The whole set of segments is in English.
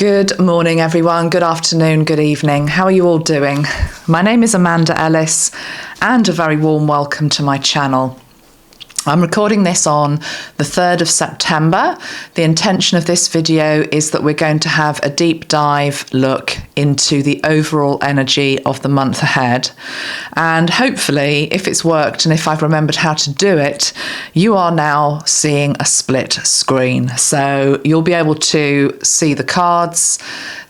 Good morning, everyone. Good afternoon, good evening. How are you all doing? My name is Amanda Ellis, and a very warm welcome to my channel. I'm recording this on the 3rd of September. The intention of this video is that we're going to have a deep dive look into the overall energy of the month ahead. And hopefully, if it's worked and if I've remembered how to do it, you are now seeing a split screen. So you'll be able to see the cards,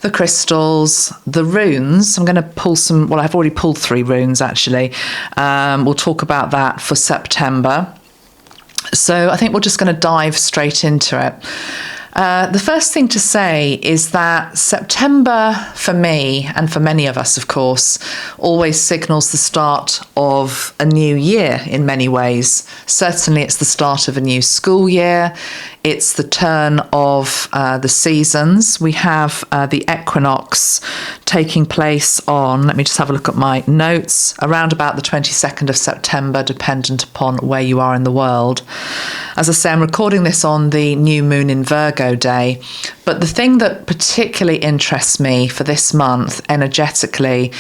the crystals, the runes. I'm going to pull some, well, I've already pulled 3 runes actually. We'll talk about that for September. So I think we're just going to dive straight into it. The first thing to say is that September, for me, and for many of us, of course, always signals the start of a new year in many ways. Certainly it's the start of a new school year. It's the turn of the seasons. We have the equinox taking place on, let me just have a look at my notes, around about the 22nd of September, dependent upon where you are in the world. As I say, I'm recording this on the new moon in Virgo day, but the thing that particularly interests me for this month energetically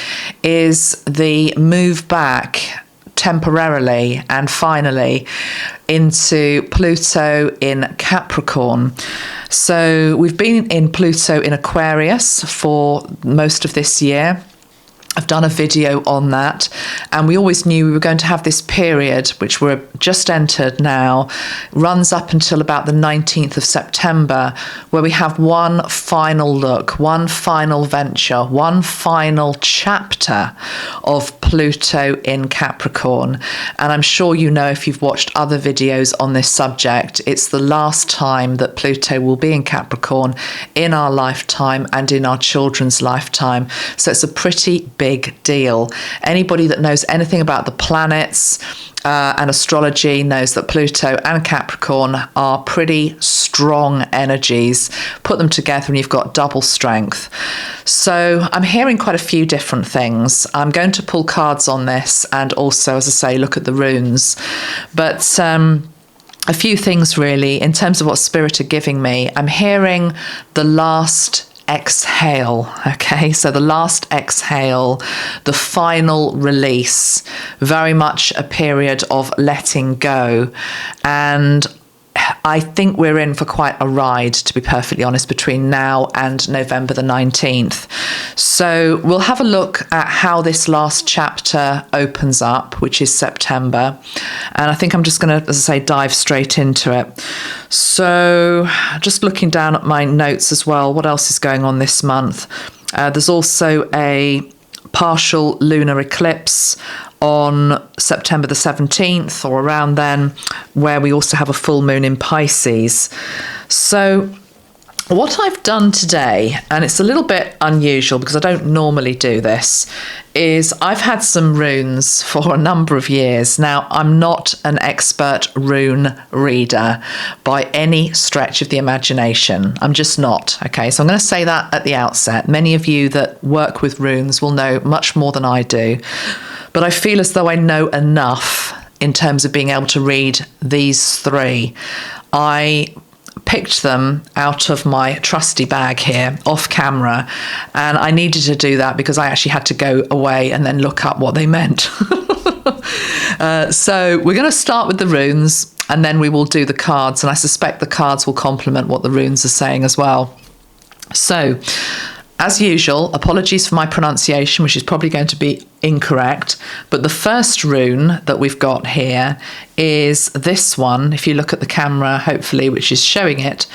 is the move back temporarily and finally into Pluto in Capricorn. So we've been in Pluto in Aquarius for most of this year. I've done a video on that, and we always knew we were going to have this period, which we're just entered now, runs up until about the 19th of September, where we have one final look, one final venture, one final chapter of Pluto in Capricorn. And I'm sure you know, if you've watched other videos on this subject, it's the last time that Pluto will be in Capricorn in our lifetime and in our children's lifetime. So it's a pretty big deal. Anybody that knows anything about the planets and astrology knows that Pluto and Capricorn are pretty strong energies. Put them together and you've got double strength. So I'm hearing quite a few different things. I'm going to pull cards on this and also, as I say, look at the runes. But a few things really in terms of what Spirit are giving me. I'm hearing the last exhale. Okay, so the last exhale, the final release, very much a period of letting go. And I think we're in for quite a ride, to be perfectly honest, between now and November the 19th. So we'll have a look at how this last chapter opens up, which is September. And I think I'm just going to, as I say, dive straight into it. So just looking down at my notes as well, what else is going on this month? There's also a partial lunar eclipse on September the 17th or around then, where we also have a full moon in Pisces. So what I've done today, and it's a little bit unusual because I don't normally do this, is I've had some runes for a number of years. Now, I'm not an expert rune reader by any stretch of the imagination. I'm just not, okay? So I'm going to say that at the outset. Many of you that work with runes will know much more than I do. But I feel as though I know enough in terms of being able to read these 3. I picked them out of my trusty bag here off camera, and I needed to do that because I actually had to go away and then look up what they meant. So we're going to start with the runes and then we will do the cards, and I suspect the cards will complement what the runes are saying as well. So as usual, apologies for my pronunciation, which is probably going to be incorrect, but the first rune that we've got here is this one. If you look at the camera, hopefully, which is showing it,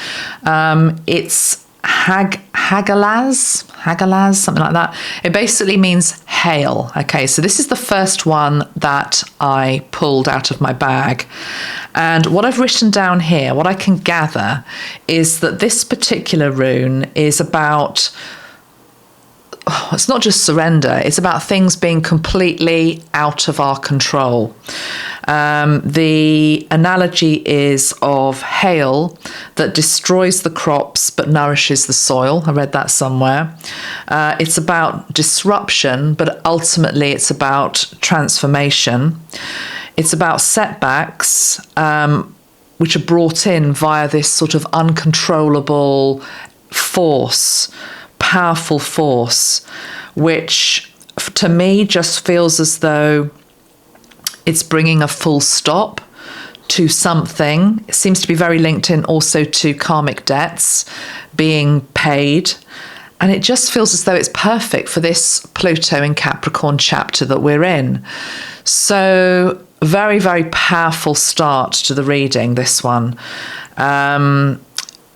it's Hagalaz, something like that. It basically means hail. Okay, so this is the first one that I pulled out of my bag. And what I've written down here, what I can gather, is that this particular rune is about, it's not just surrender, it's about things being completely out of our control. The analogy is of hail that destroys the crops but nourishes the soil. I read that somewhere. It's about disruption, but ultimately it's about transformation. It's about setbacks, which are brought in via this sort of uncontrollable force, powerful force, which to me just feels as though it's bringing a full stop to something. It seems to be very linked in also to karmic debts being paid. And it just feels as though it's perfect for this Pluto in Capricorn chapter that we're in. So very, very powerful start to the reading, this one.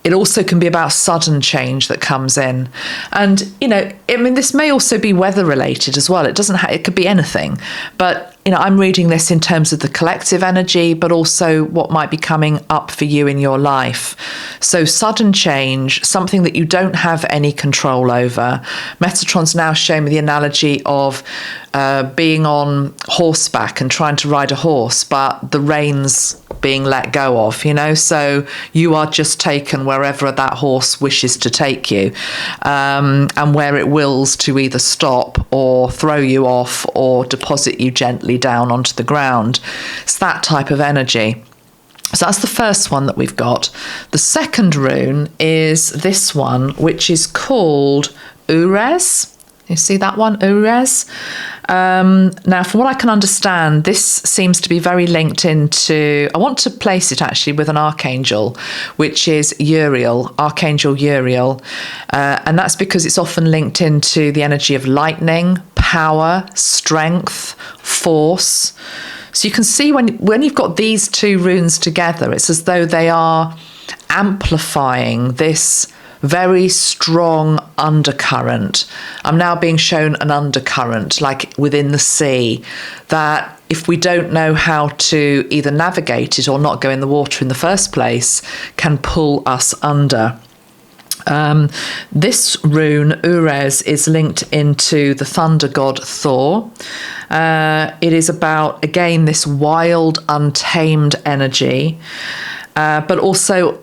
It also can be about sudden change that comes in. And, you know, I mean, this may also be weather related as well. It doesn't it could be anything. But, you know, I'm reading this in terms of the collective energy, but also what might be coming up for you in your life. So sudden change, something that you don't have any control over. Metatron's now showing me the analogy of being on horseback and trying to ride a horse, but the reins being let go of, you know, so you are just taken wherever that horse wishes to take you, and where it wills to either stop or throw you off or deposit you gently down onto the ground. It's that type of energy. So that's the first one that we've got. The second rune is this one, which is called Ures. You see that one, Ures? Now, from what I can understand, this seems to be very linked into, I want to place it actually with an archangel, which is Uriel, Archangel Uriel. And that's because it's often linked into the energy of lightning, power, strength, force. So you can see when you've got these two runes together, it's as though they are amplifying this very strong undercurrent. I'm now being shown an undercurrent, like within the sea, that if we don't know how to either navigate it or not go in the water in the first place, can pull us under. This rune, Ures, is linked into the thunder god Thor. It is about, again, this wild, untamed energy, but also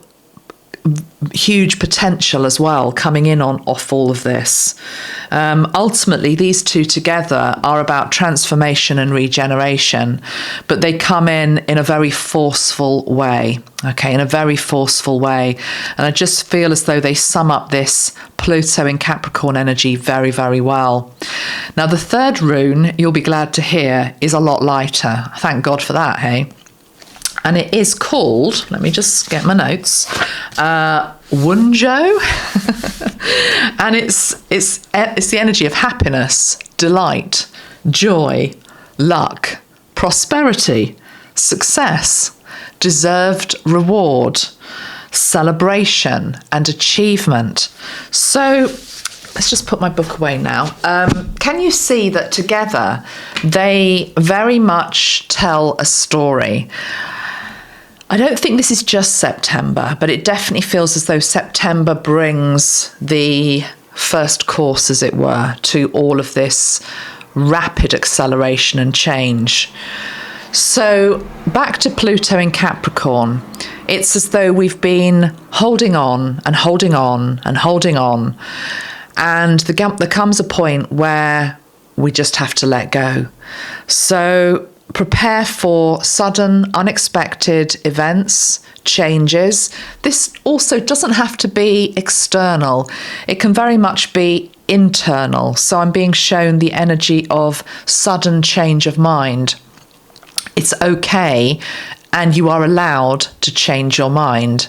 huge potential as well coming in off all of this. Ultimately, these two together are about transformation and regeneration, but they come in a very forceful way. Okay, in a very forceful way. And I just feel as though they sum up this Pluto in Capricorn energy very, very well. Now, the third rune, you'll be glad to hear, is a lot lighter. Thank God for that, hey? And it is called, let me just get my notes, Wunjo. And it's the energy of happiness, delight, joy, luck, prosperity, success, deserved reward, celebration, and achievement. So let's just put my book away now. Can you see that together they very much tell a story? I don't think this is just September, but it definitely feels as though September brings the first course, as it were, to all of this rapid acceleration and change. So back to Pluto in Capricorn. It's as though we've been holding on and holding on and holding on. And there comes a point where we just have to let go. So prepare for sudden, unexpected events, changes. This also doesn't have to be external. It can very much be internal. So I'm being shown the energy of sudden change of mind. It's okay, and you are allowed to change your mind,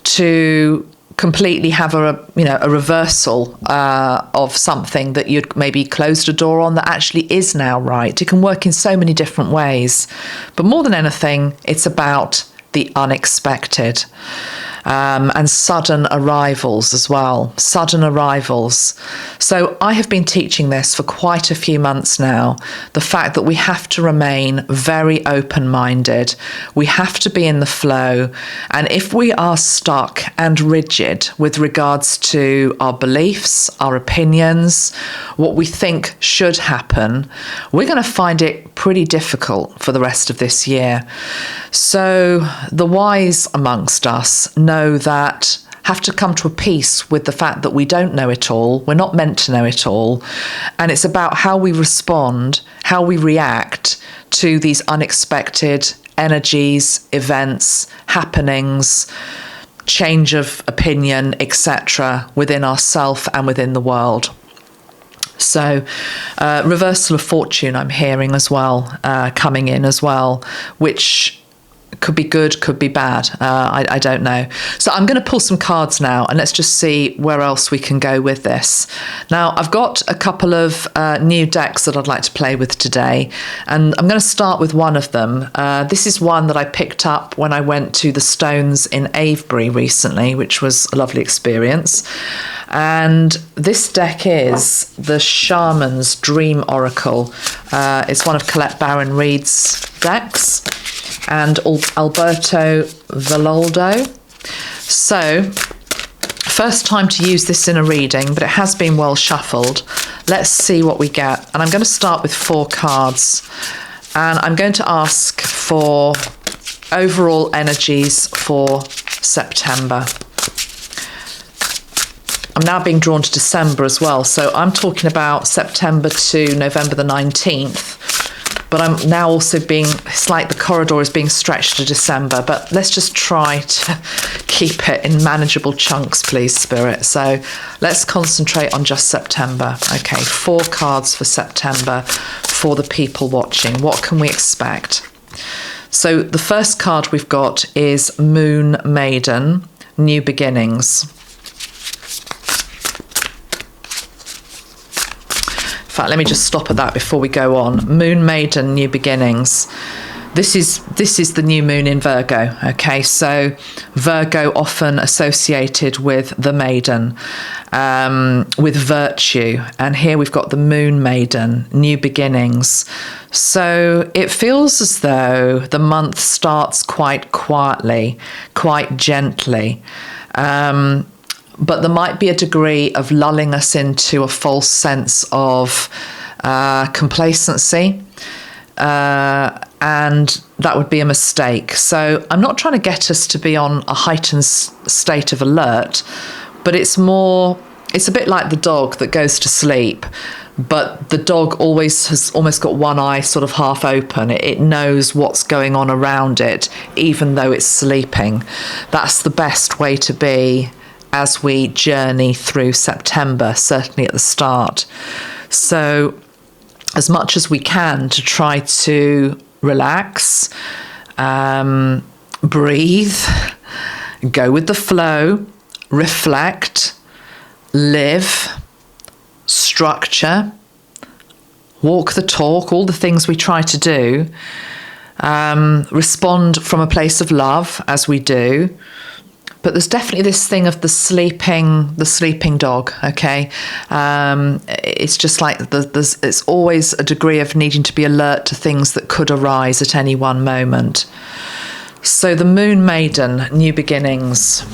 to completely have a reversal of something that you'd maybe closed a door on that actually is now right. It can work in so many different ways. But more than anything, it's about the unexpected. And sudden arrivals as well, sudden arrivals. So I have been teaching this for quite a few months now, the fact that we have to remain very open-minded. We have to be in the flow. And if we are stuck and rigid with regards to our beliefs, our opinions, what we think should happen, we're going to find it pretty difficult for the rest of this year. So the wise amongst us know that, have to come to a peace with the fact that we don't know it all. We're not meant to know it all. And it's about how we respond, how we react to these unexpected energies, events, happenings, change of opinion, etc., within ourself and within the world. So reversal of fortune I'm hearing as well, coming in as well, which could be good, could be bad. I don't know. So I'm going to pull some cards now, and let's just see where else we can go with this. Now, I've got a couple of new decks that I'd like to play with today, and I'm going to start with one of them. This is one that I picked up when I went to the Stones in Avebury recently, which was a lovely experience. And this deck is the Shamans Dream Oracle. It's one of Colette Reid's decks, and Alberto Villoldo. So, first time to use this in a reading, but it has been well shuffled. Let's see what we get. And I'm going to start with 4 cards. And I'm going to ask for overall energies for September. I'm now being drawn to December as well. So I'm talking about September to November the 19th. But I'm now also it's like the corridor is being stretched to December. But let's just try to keep it in manageable chunks, please, Spirit. So let's concentrate on just September. Okay, 4 cards for September for the people watching. What can we expect? So the first card we've got is Moon Maiden, New Beginnings. In fact, let me just stop at that before we go on. Moon Maiden, New Beginnings. This is the new moon in Virgo. Okay, so Virgo often associated with the maiden, with virtue, and here we've got the Moon Maiden, New Beginnings. So it feels as though the month starts quite quietly, quite gently. But there might be a degree of lulling us into a false sense of complacency, and that would be a mistake. So I'm not trying to get us to be on a heightened state of alert, but it's a bit like the dog that goes to sleep, but the dog always has almost got one eye sort of half open. It knows what's going on around it, even though it's sleeping. That's the best way to be as we journey through September, certainly at the start. So as much as we can to try to relax, breathe, go with the flow, reflect, live, structure, walk the talk, all the things we try to do, respond from a place of love as we do. But there's definitely this thing of the sleeping dog, okay? It's just like it's always a degree of needing to be alert to things that could arise at any one moment. So the Moon Maiden, New Beginnings,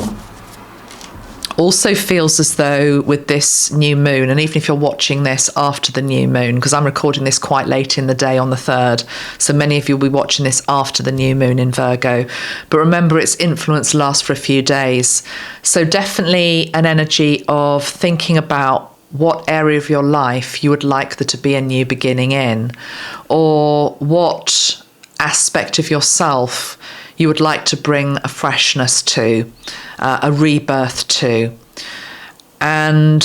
also feels as though with this new moon, and even if you're watching this after the new moon, because I'm recording this quite late in the day on the 3rd, so many of you will be watching this after the new moon in Virgo, but remember its influence lasts for a few days. So definitely an energy of thinking about what area of your life you would like there to be a new beginning in, or what aspect of yourself you would like to bring a freshness to, a rebirth to. And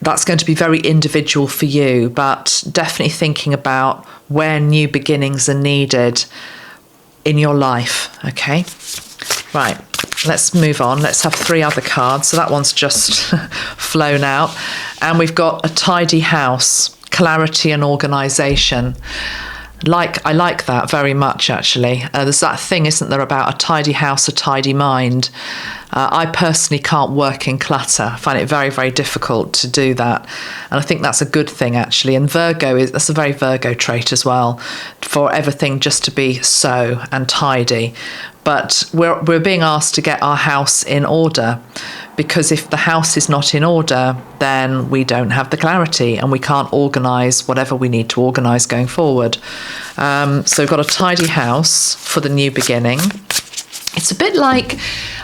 that's going to be very individual for you, but definitely thinking about where new beginnings are needed in your life, okay? Right, let's move on. Let's have 3 other cards. So that one's just flown out. And we've got a tidy house, clarity and organisation. I like that very much, actually. There's that thing, isn't there, about a tidy house, a tidy mind. I personally can't work in clutter. I find it very, very difficult to do that. And I think that's a good thing, actually. And that's a very Virgo trait as well, for everything just to be so and tidy. But we're being asked to get our house in order, because if the house is not in order, then we don't have the clarity and we can't organise whatever we need to organise going forward. So we've got a tidy house for the new beginning. It's a bit like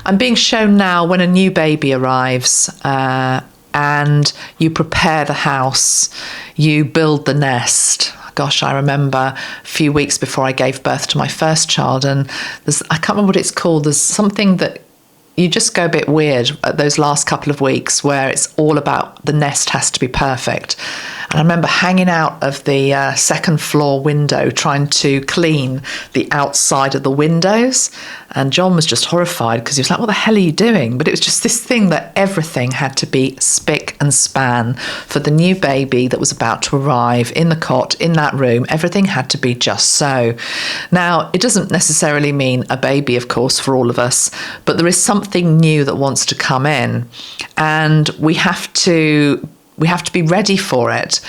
I'm being shown now when a new baby arrives, and you prepare the house, you build the nest. Gosh, I remember a few weeks before I gave birth to my first child, and I can't remember what it's called. There's something that you just go a bit weird at those last couple of weeks where it's all about the nest has to be perfect. And I remember hanging out of the second floor window trying to clean the outside of the windows. And John was just horrified because he was like, what the hell are you doing? But it was just this thing that everything had to be spick and span for the new baby that was about to arrive in the cot, in that room. Everything had to be just so. Now, it doesn't necessarily mean a baby, of course, for all of us, but there is something new that wants to come in. And we have to be ready for it.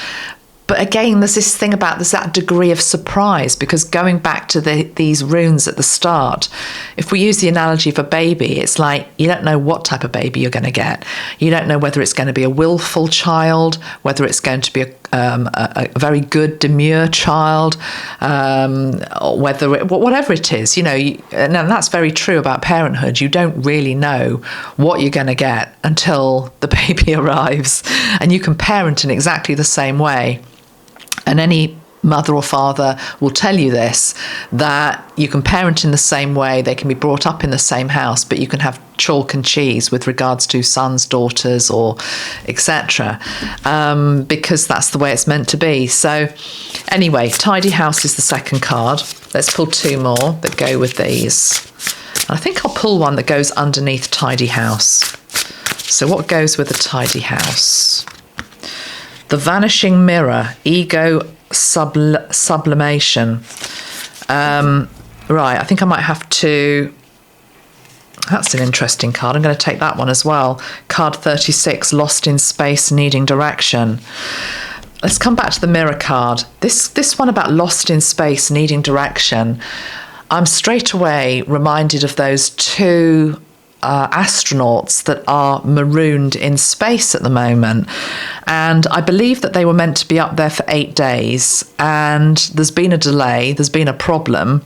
But again, there's that degree of surprise, because going back to these runes at the start, if we use the analogy of a baby, it's like you don't know what type of baby you're going to get. You don't know whether it's going to be a willful child, whether it's going to be a very good, demure child, or whatever it is. And that's very true about parenthood. You don't really know what you're going to get until the baby arrives, and you can parent in exactly the same way. And any mother or father will tell you this, that you can parent in the same way, they can be brought up in the same house, but you can have chalk and cheese with regards to sons, daughters, or etc. Because that's the way it's meant to be. So anyway, Tidy House is the second card. Let's pull two more that go with these. I think I'll pull one that goes underneath Tidy House. So what goes with the Tidy House? The Vanishing Mirror, Ego Sublimation. Right, I think I might have to... That's an interesting card. I'm going to take that one as well. Card 36, Lost in Space, Needing Direction. Let's come back to the Mirror card. This one about lost in space, needing direction. I'm straight away reminded of those two astronauts that are marooned in space at the moment, and I believe that they were meant to be up there for 8 days, and there's been a delay, there's been a problem,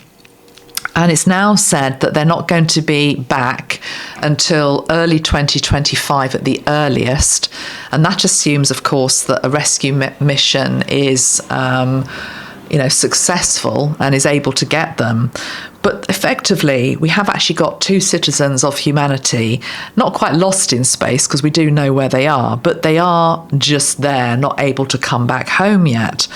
and it's now said that they're not going to be back until early 2025 at the earliest, and that assumes, of course, that a rescue mission is successful and is able to get them. But effectively, we have actually got two citizens of humanity, not quite lost in space because we do know where they are, but they are just there, not able to come back home yet,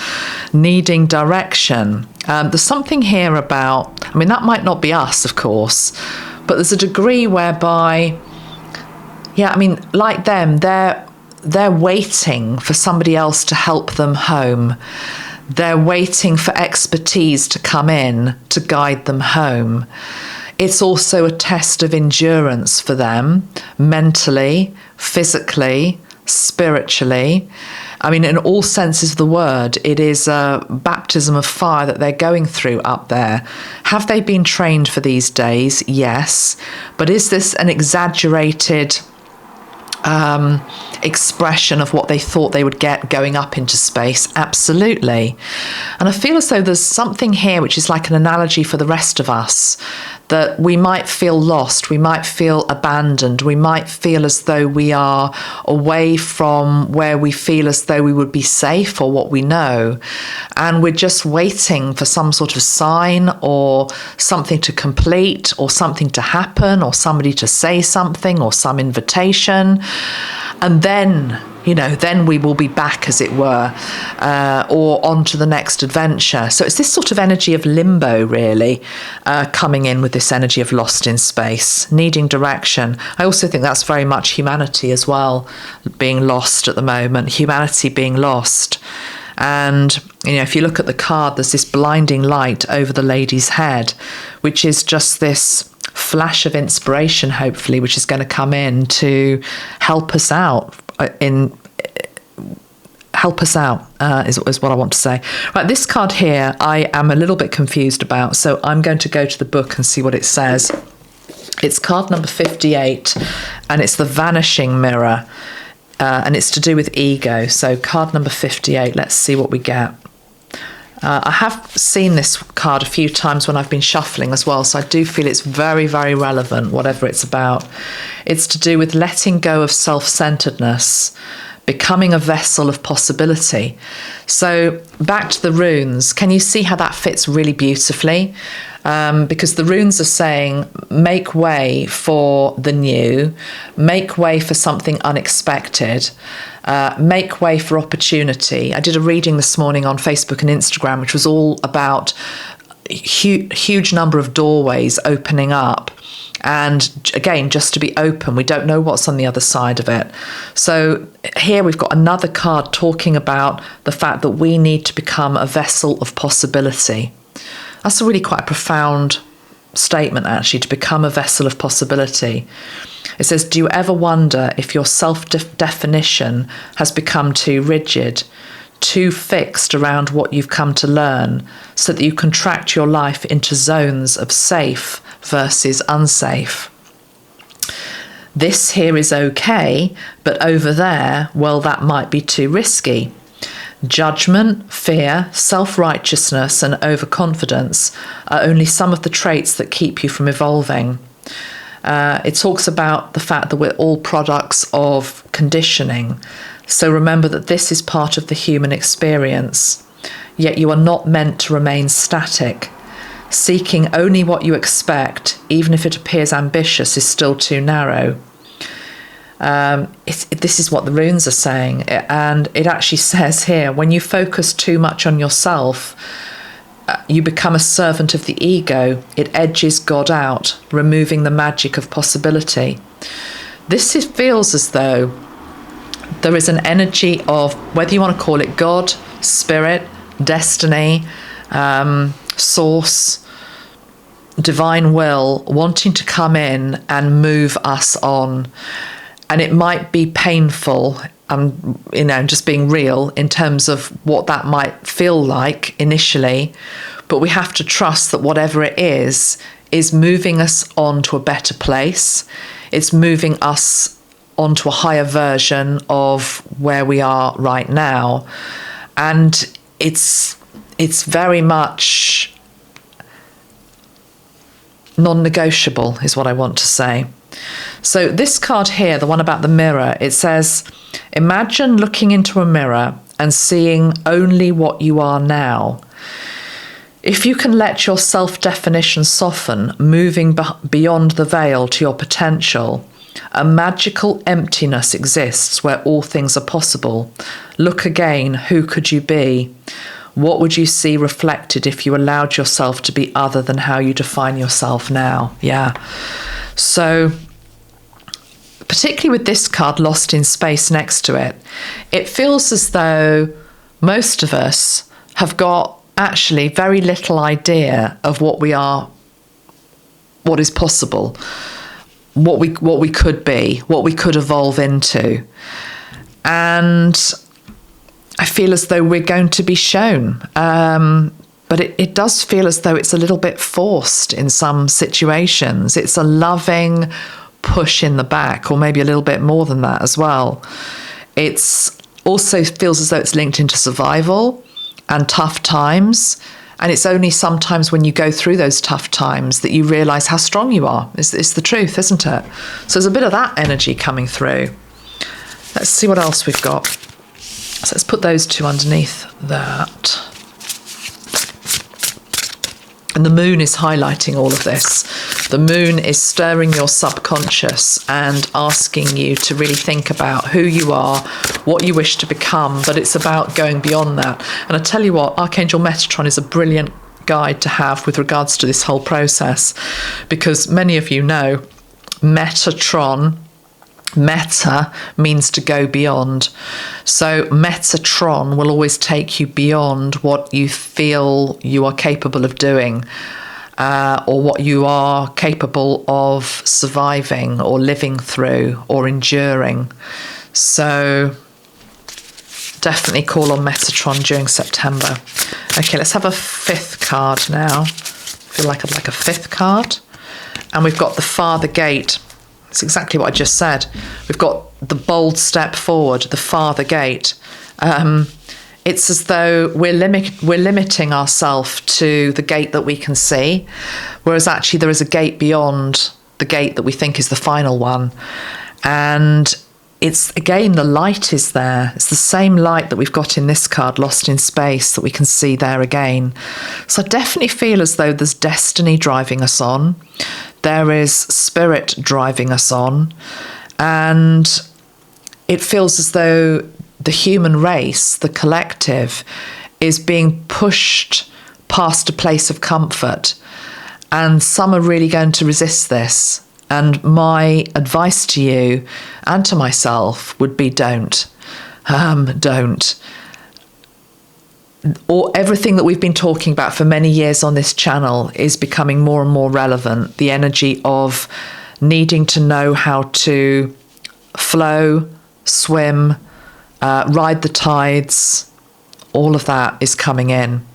needing direction. There's something here about, that might not be us, of course, but there's a degree whereby, like them, they're waiting for somebody else to help them home. They're waiting for expertise to come in to guide them home. It's also a test of endurance for them, mentally, physically, spiritually. In all senses of the word, it is a baptism of fire that they're going through up there. Have they been trained for these days? Yes. But is this an exaggerated expression of what they thought they would get going up into space? Absolutely. And I feel as though there's something here which is like an analogy for the rest of us, that we might feel lost, we might feel abandoned, we might feel as though we are away from where we feel as though we would be safe or what we know, and we're just waiting for some sort of sign or something to complete or something to happen or somebody to say something or some invitation, and then we will be back, as it were, or on to the next adventure. So it's this sort of energy of limbo, really, coming in with this energy of lost in space, needing direction. I also think that's very much humanity as well, being lost at the moment, humanity being lost. And, if you look at the card, there's this blinding light over the lady's head, which is just this flash of inspiration, hopefully, which is going to come in to help us out. Is what I want to say. Right, this card here I am a little bit confused about, so I'm going to go to the book and see what it says. It's card number 58, and it's the Vanishing Mirror, and it's to do with ego. So card number 58, let's see what we get. I have seen this card a few times when I've been shuffling as well, so I do feel it's very, very relevant, whatever it's about. It's to do with letting go of self-centeredness, becoming a vessel of possibility. So back to the runes, can you see how that fits really beautifully? Because the runes are saying, make way for the new, make way for something unexpected, make way for opportunity. I did a reading this morning on Facebook and Instagram, which was all about huge number of doorways opening up. And again, just to be open, we don't know what's on the other side of it. So here we've got another card talking about the fact that we need to become a vessel of possibility. That's a really quite profound statement, actually, to become a vessel of possibility. It says, do you ever wonder if your self-definition has become too rigid, too fixed around what you've come to learn, so that you contract your life into zones of safe versus unsafe? This here is okay, but over there, well, that might be too risky. Judgment, fear, self-righteousness, and overconfidence are only some of the traits that keep you from evolving. It talks about the fact that we're all products of conditioning. So remember that this is part of the human experience. Yet you are not meant to remain static. Seeking only what you expect, even if it appears ambitious, is still too narrow. This is what the runes are saying, and it actually says here, when you focus too much on yourself, you become a servant of the ego. It edges God out, removing the magic of possibility. Feels as though there is an energy of, whether you want to call it God, spirit, destiny, source, divine will, wanting to come in and move us on. And it might be painful, just being real in terms of what that might feel like initially, but we have to trust that whatever it is moving us on to a better place. It's moving us onto a higher version of where we are right now. And it's very much non-negotiable, is what I want to say. So this card here, the one about the mirror, it says, imagine looking into a mirror and seeing only what you are now. If you can let your self-definition soften, moving beyond the veil to your potential, a magical emptiness exists where all things are possible. Look again, who could you be? What would you see reflected if you allowed yourself to be other than how you define yourself now? Yeah. So, particularly with this card, Lost in Space, next to it, it feels as though most of us have got actually very little idea of what we are, what is possible, what we could be, what we could evolve into. And I feel as though we're going to be shown. But it does feel as though it's a little bit forced in some situations. It's a loving push in the back, or maybe a little bit more than that as well. It's also feels as though it's linked into survival and tough times. And it's only sometimes when you go through those tough times that you realise how strong you are. It's the truth, isn't it? So there's a bit of that energy coming through. Let's see what else we've got. So let's put those two underneath that. And the moon is highlighting all of this. The moon is stirring your subconscious and asking you to really think about who you are, what you wish to become, but it's about going beyond that. And I tell you what, Archangel Metatron is a brilliant guide to have with regards to this whole process, because many of you know Metatron, meta means to go beyond. So Metatron will always take you beyond what you feel you are capable of doing, or what you are capable of surviving or living through or enduring. So definitely call on Metatron during September. Okay, let's have a fifth card now. I feel like I'd like a fifth card. And we've got the Father Gate. It's exactly what I just said. We've got the bold step forward, the Father Gate. It's as though we're limiting ourselves to the gate that we can see, whereas actually there is a gate beyond the gate that we think is the final one. And it's, again, the light is there. It's the same light that we've got in this card, Lost in Space, that we can see there again. So I definitely feel as though there's destiny driving us on. There is spirit driving us on. And it feels as though the human race, the collective, is being pushed past a place of comfort. And some are really going to resist this. And my advice to you and to myself would be don't. Don't. Or everything that we've been talking about for many years on this channel is becoming more and more relevant. The energy of needing to know how to flow, swim, ride the tides, all of that is coming in.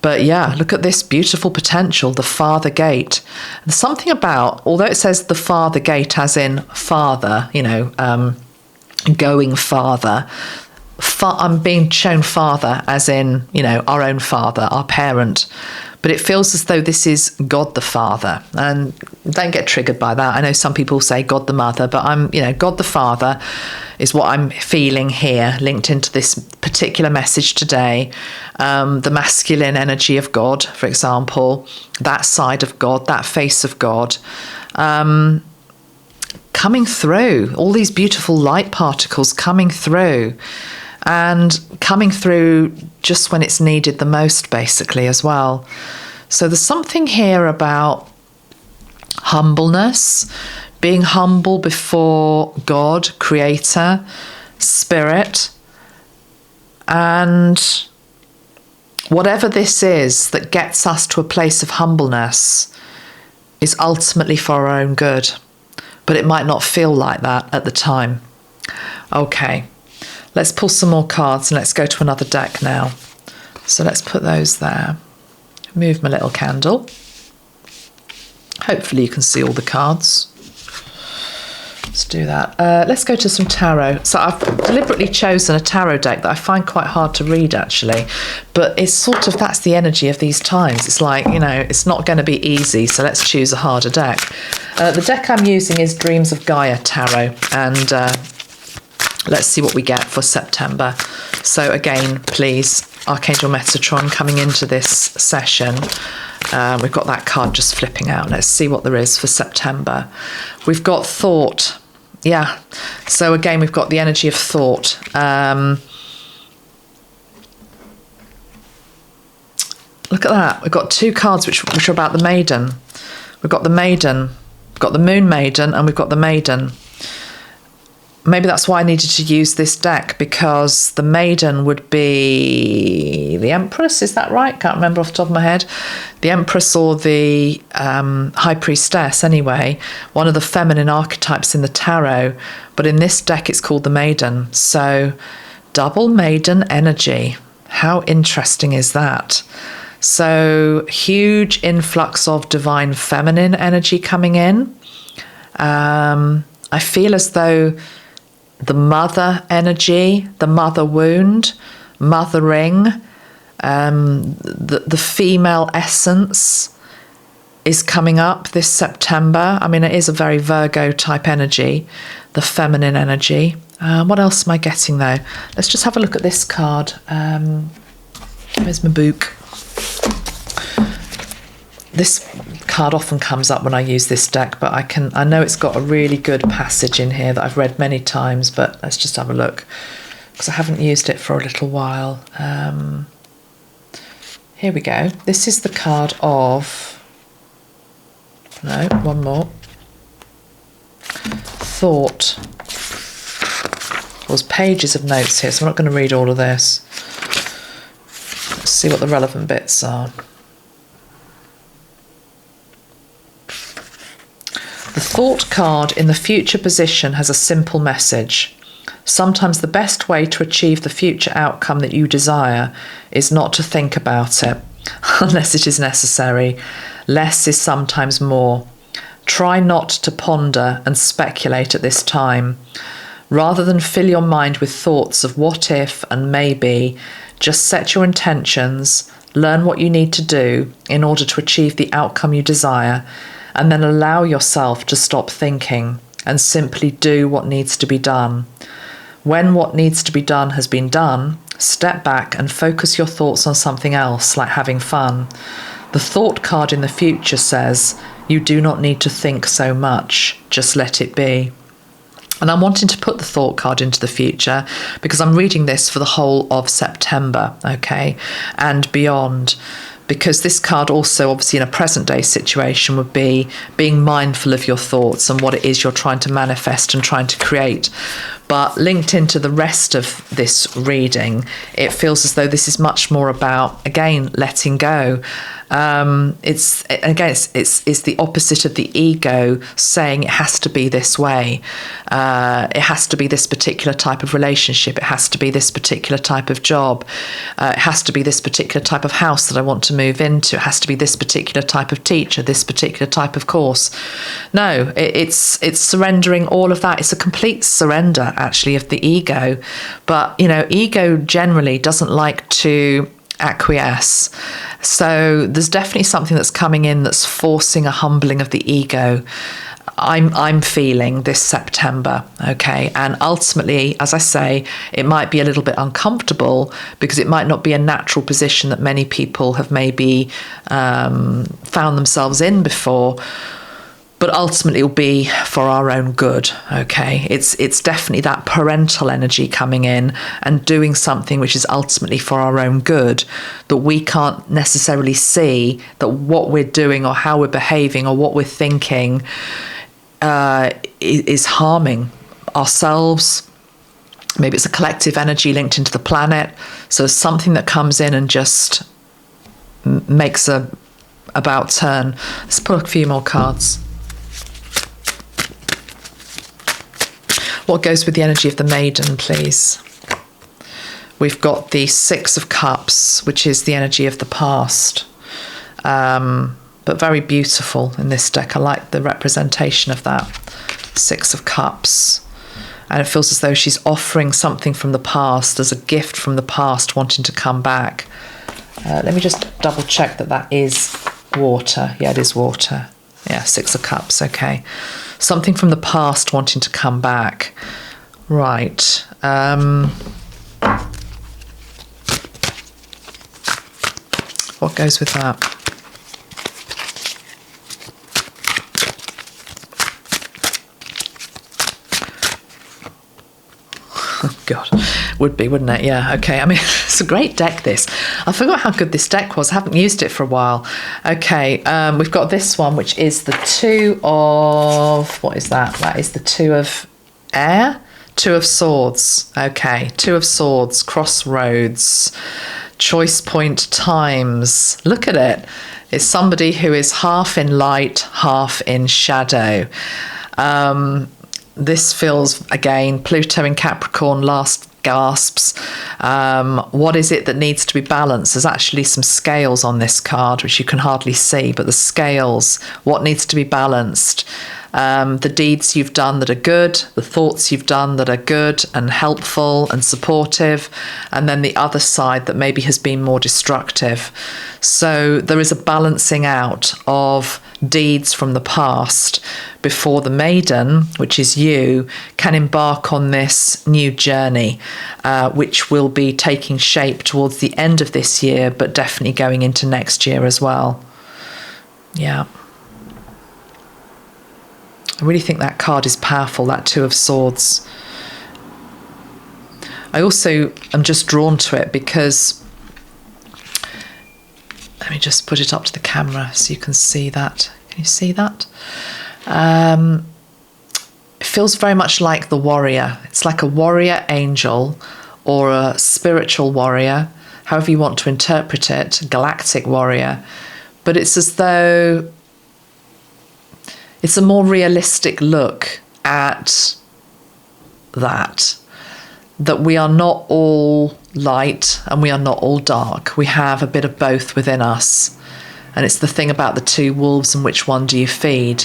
But yeah, look at this beautiful potential, the Father Gate. There's something about, although it says the Father Gate as in father, going farther, I'm being shown father as in, our own father, our parent. But it feels as though this is God the Father. And don't get triggered by that. I know some people say God the Mother, but God the Father is what I'm feeling here, linked into this particular message today. The masculine energy of God, for example, that side of God, that face of God, coming through, all these beautiful light particles coming through. And coming through just when it's needed the most, basically, as well. So there's something here about humbleness, being humble before God, Creator, Spirit, and whatever this is that gets us to a place of humbleness is ultimately for our own good. But it might not feel like that at the time. Okay. Let's pull some more cards and let's go to another deck now. So let's put those there. Move my little candle. Hopefully you can see all the cards. Let's do that. Let's go to some tarot. So I've deliberately chosen a tarot deck that I find quite hard to read, actually. But it's sort of, that's the energy of these times. It's like, it's not going to be easy, so let's choose a harder deck. The deck I'm using is Dreams of Gaia Tarot. And let's see what we get for September. So again, please, Archangel Metatron coming into this session. We've got that card just flipping out. Let's see what there is for September. We've got thought. Yeah. So again, we've got the energy of thought. Look at that. We've got two cards which are about the Maiden. We've got the Maiden. We've got the Moon Maiden and we've got the Maiden. Maybe that's why I needed to use this deck, because the Maiden would be the Empress, is that right? Can't remember off the top of my head. The Empress or the High Priestess, anyway. One of the feminine archetypes in the tarot. But in this deck, it's called the Maiden. So, double Maiden energy. How interesting is that? So, huge influx of divine feminine energy coming in. I feel as though the mother energy, the mother wound, mothering, the female essence is coming up this September. I mean, it is a very Virgo type energy, the feminine energy. What else am I getting though? Let's just have a look at this card. Where's my book? This card often comes up when I use this deck, but I know it's got a really good passage in here that I've read many times, but let's just have a look, because I haven't used it for a little while. Here we go. This is the card of, no, one more. Thought. There's pages of notes here, so I'm not going to read all of this. Let's see what the relevant bits are. The thought card in the future position has a simple message. Sometimes the best way to achieve the future outcome that you desire is not to think about it, unless it is necessary. Less is sometimes more. Try not to ponder and speculate at this time. Rather than fill your mind with thoughts of what if and maybe, just set your intentions, learn what you need to do in order to achieve the outcome you desire, and then allow yourself to stop thinking. and simply do what needs to be done. When what needs to be done has been done, step back and focus your thoughts on something else, like having fun. The thought card in the future says, you do not need to think so much, just let it be. And I'm wanting to put the thought card into the future because I'm reading this for the whole of September, okay, and beyond. Because this card also, obviously, in a present day situation would be being mindful of your thoughts and what it is you're trying to manifest and trying to create. But linked into the rest of this reading, it feels as though this is much more about, again, letting go. It's the opposite of the ego saying it has to be this way. It has to be this particular type of relationship. It has to be this particular type of job. It has to be this particular type of house that I want to move into. It has to be this particular type of teacher, this particular type of course. No, it's surrendering all of that. It's a complete surrender, actually, of the ego. But, ego generally doesn't like to acquiesce. So there's definitely something that's coming in that's forcing a humbling of the ego. I'm feeling this September, okay? And ultimately, as I say, it might be a little bit uncomfortable because it might not be a natural position that many people have maybe found themselves in before. But ultimately, it'll be for our own good, okay? It's definitely that parental energy coming in and doing something which is ultimately for our own good, that we can't necessarily see that what we're doing or how we're behaving or what we're thinking is harming ourselves. Maybe it's a collective energy linked into the planet. So something that comes in and just makes a about turn. Let's pull a few more cards. What goes with the energy of the Maiden, please? We've got the Six of Cups, which is the energy of the past. But very beautiful in this deck. I like the representation of that. Six of Cups. And it feels as though she's offering something from the past as a gift from the past, wanting to come back. Let me just double check that is water. Yeah, it is water. Yeah, Six of Cups, okay. Something from the past wanting to come back. Right. What goes with that? Oh, God. Would be, wouldn't it? Yeah, okay. I mean, it's a great deck, this. I forgot how good this deck was. I haven't used it for a while. Okay, we've got this one, which is the Two of... What is that? That is the Two of Air? Two of Swords. Okay, Two of Swords, Crossroads, Choice Point Times. Look at it. It's somebody who is half in light, half in shadow. This feels, again, Pluto in Capricorn, last gasps. What is it that needs to be balanced? There's actually some scales on this card, which you can hardly see, but the scales, what needs to be balanced? The deeds you've done that are good, the thoughts you've done that are good and helpful and supportive, and then the other side that maybe has been more destructive. So there is a balancing out of deeds from the past before the Maiden, which is you, can embark on this new journey, which will be taking shape towards the end of this year, but definitely going into next year as well. Yeah. I really think that card is powerful, that Two of Swords. I also am just drawn to it because, let me just put it up to the camera so you can see that. Can you see that? It feels very much like the warrior. It's like a warrior angel or a spiritual warrior, however you want to interpret it, galactic warrior. But it's as though it's a more realistic look at that we are not all light and we are not all dark. We have a bit of both within us. And it's the thing about the two wolves and which one do you feed?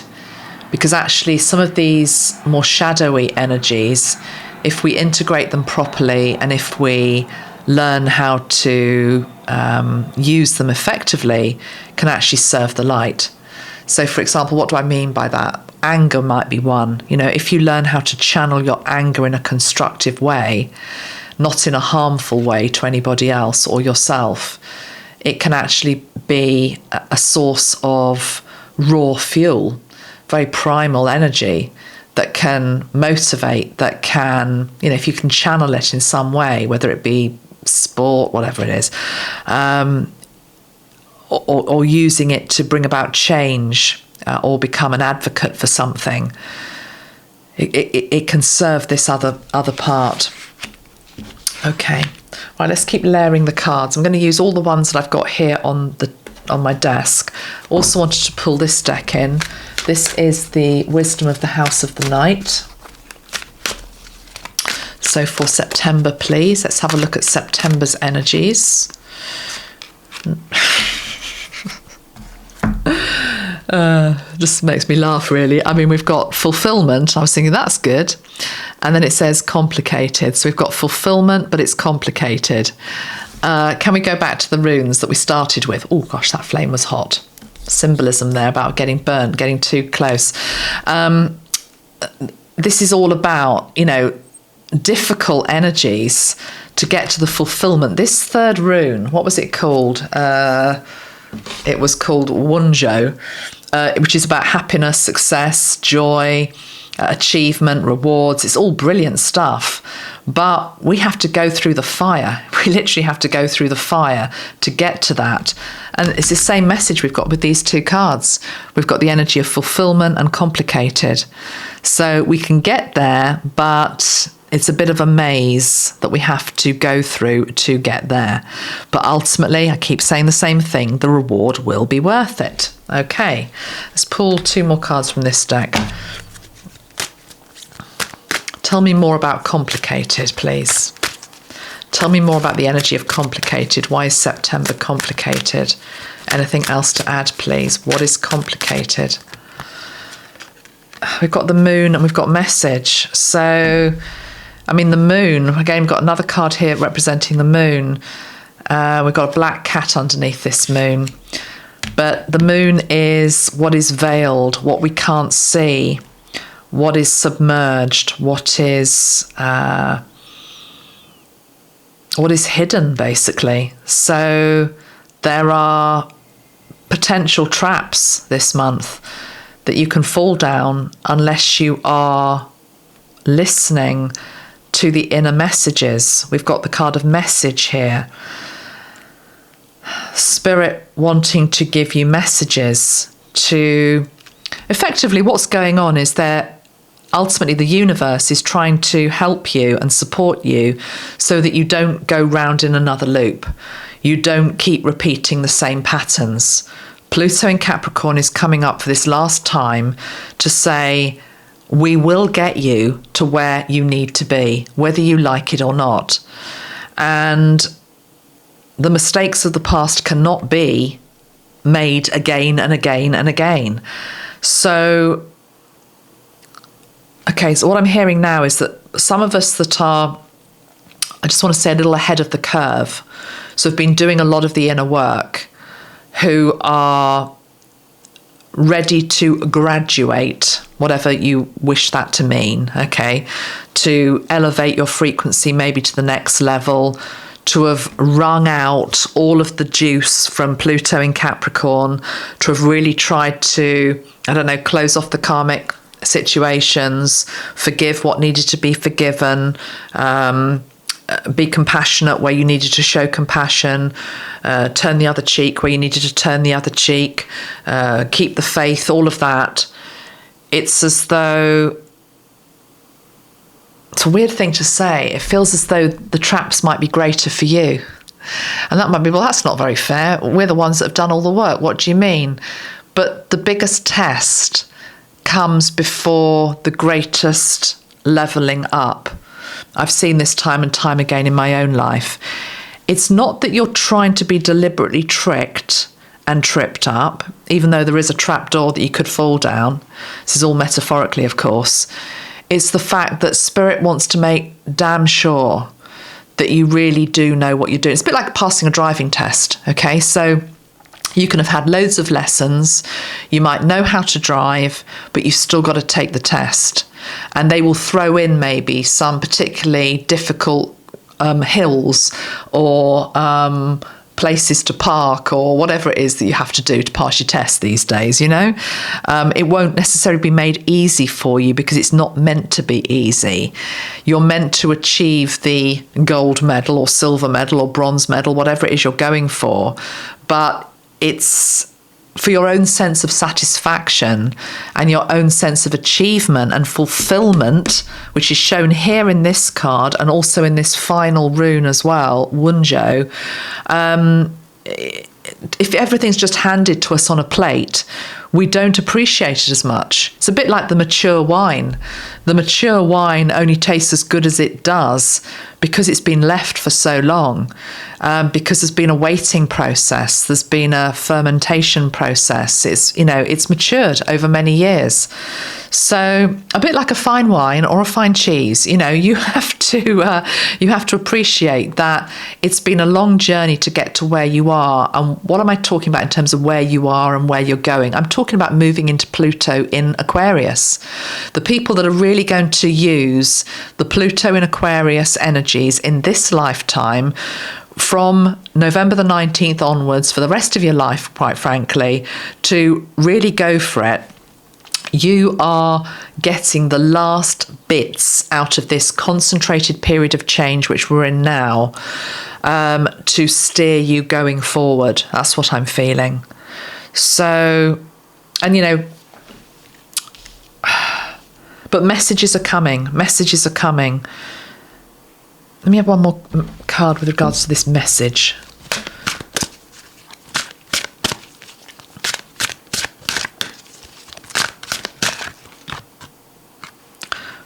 Because actually some of these more shadowy energies, if we integrate them properly and if we learn how to use them effectively, can actually serve the light. So, for example, what do I mean by that? anger might be one. You know, if you learn how to channel your anger in a constructive way, not in a harmful way to anybody else or yourself, it can actually be a source of raw fuel, very primal energy that can motivate, that can, you know, if you can channel it in some way, whether it be sport, whatever it is, or using it to bring about change, or become an advocate for something, it can serve this other part. Okay, right, let's keep layering the cards. I'm going to use all the ones that I've got here on my desk. Also wanted to pull this deck in. This is the Wisdom of the House of the Night. So for September, please, let's have a look at September's energies. Just makes me laugh, really. I mean, we've got fulfillment. I was thinking that's good. And then it says complicated. So we've got fulfillment, but it's complicated. Can we go back to the runes that we started with? Oh, gosh, that flame was hot. Symbolism there about getting burnt, getting too close. This is all about, you know, difficult energies to get to the fulfillment. This third rune, what was it called? It was called Wunjo, which is about happiness, success, joy, achievement, rewards. It's all brilliant stuff. But we have to go through the fire. We literally have to go through the fire to get to that. And it's the same message we've got with these two cards. We've got the energy of fulfillment and complicated. So we can get there, but it's a bit of a maze that we have to go through to get there. But ultimately, I keep saying the same thing, the reward will be worth it. Okay, let's pull two more cards from this deck. Tell me more about complicated, please. Tell me more about the energy of complicated. Why is September complicated? Anything else to add, please? What is complicated? We've got the moon and we've got message. So, I mean, the moon, again, we've got another card here representing the moon. We've got a black cat underneath this moon. But the moon is what is veiled, what we can't see, what is submerged, what is hidden, basically. So there are potential traps this month that you can fall down unless you are listening to the inner messages. We've got the card of message here. Spirit wanting to give you messages to... Effectively, what's going on is that ultimately the universe is trying to help you and support you so that you don't go round in another loop. You don't keep repeating the same patterns. Pluto in Capricorn is coming up for this last time to say, we will get you to where you need to be, whether you like it or not. And the mistakes of the past cannot be made again and again and again. So, okay, so what I'm hearing now is that some of us that are, I just want to say, a little ahead of the curve, so have been doing a lot of the inner work, who are ready to graduate, whatever you wish that to mean, okay, to elevate your frequency maybe to the next level, to have wrung out all of the juice from Pluto in Capricorn, to have really tried to, I don't know, close off the karmic situations, forgive what needed to be forgiven, be compassionate where you needed to show compassion, turn the other cheek where you needed to turn the other cheek, keep the faith, all of that. It's as though, it's a weird thing to say, it feels as though the traps might be greater for you. And that might be, well, that's not very fair. We're the ones that have done all the work. What do you mean? But the biggest test comes before the greatest levelling up. I've seen this time and time again in my own life. It's not that you're trying to be deliberately tricked and tripped up, even though there is a trapdoor that you could fall down. This is all metaphorically, of course. It's the fact that Spirit wants to make damn sure that you really do know what you're doing. It's a bit like passing a driving test, okay? So You can have had loads of lessons. You might know how to drive, but you've still got to take the test. And they will throw in maybe some particularly difficult hills or places to park or whatever it is that you have to do to pass your test these days, you know. It won't necessarily be made easy for you because it's not meant to be easy. You're meant to achieve the gold medal or silver medal or bronze medal, whatever it is you're going for. But it's for your own sense of satisfaction and your own sense of achievement and fulfillment, which is shown here in this card and also in this final rune as well, Wunjo. If everything's just handed to us on a plate, we don't appreciate it as much. It's a bit like the mature wine. The mature wine only tastes as good as it does because it's been left for so long, because there's been a waiting process, there's been a fermentation process. It's matured over many years. So a bit like a fine wine or a fine cheese, you have to appreciate that it's been a long journey to get to where you are. And what am I talking about in terms of where you are and where you're going? I'm talking about moving into Pluto in Aquarius. The people that are really going to use the Pluto in Aquarius energies in this lifetime from November the 19th onwards for the rest of your life, quite frankly, to really go for it. You are getting the last bits out of this concentrated period of change, which we're in now, to steer you going forward. That's what I'm feeling. So, and but messages are coming. Messages are coming. Let me have one more card with regards to this message.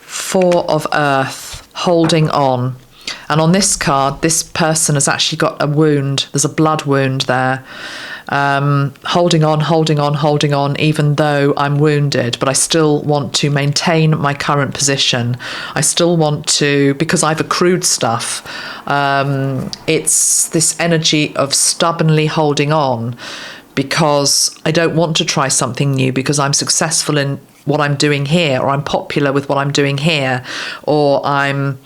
Four of Earth, holding on. And on this card, this person has actually got a wound. There's a blood wound there. Holding on, even though I'm wounded, but I still want to maintain my current position. I still want to, because I've accrued stuff. It's this energy of stubbornly holding on because I don't want to try something new because I'm successful in what I'm doing here, or I'm popular with what I'm doing here, or I'm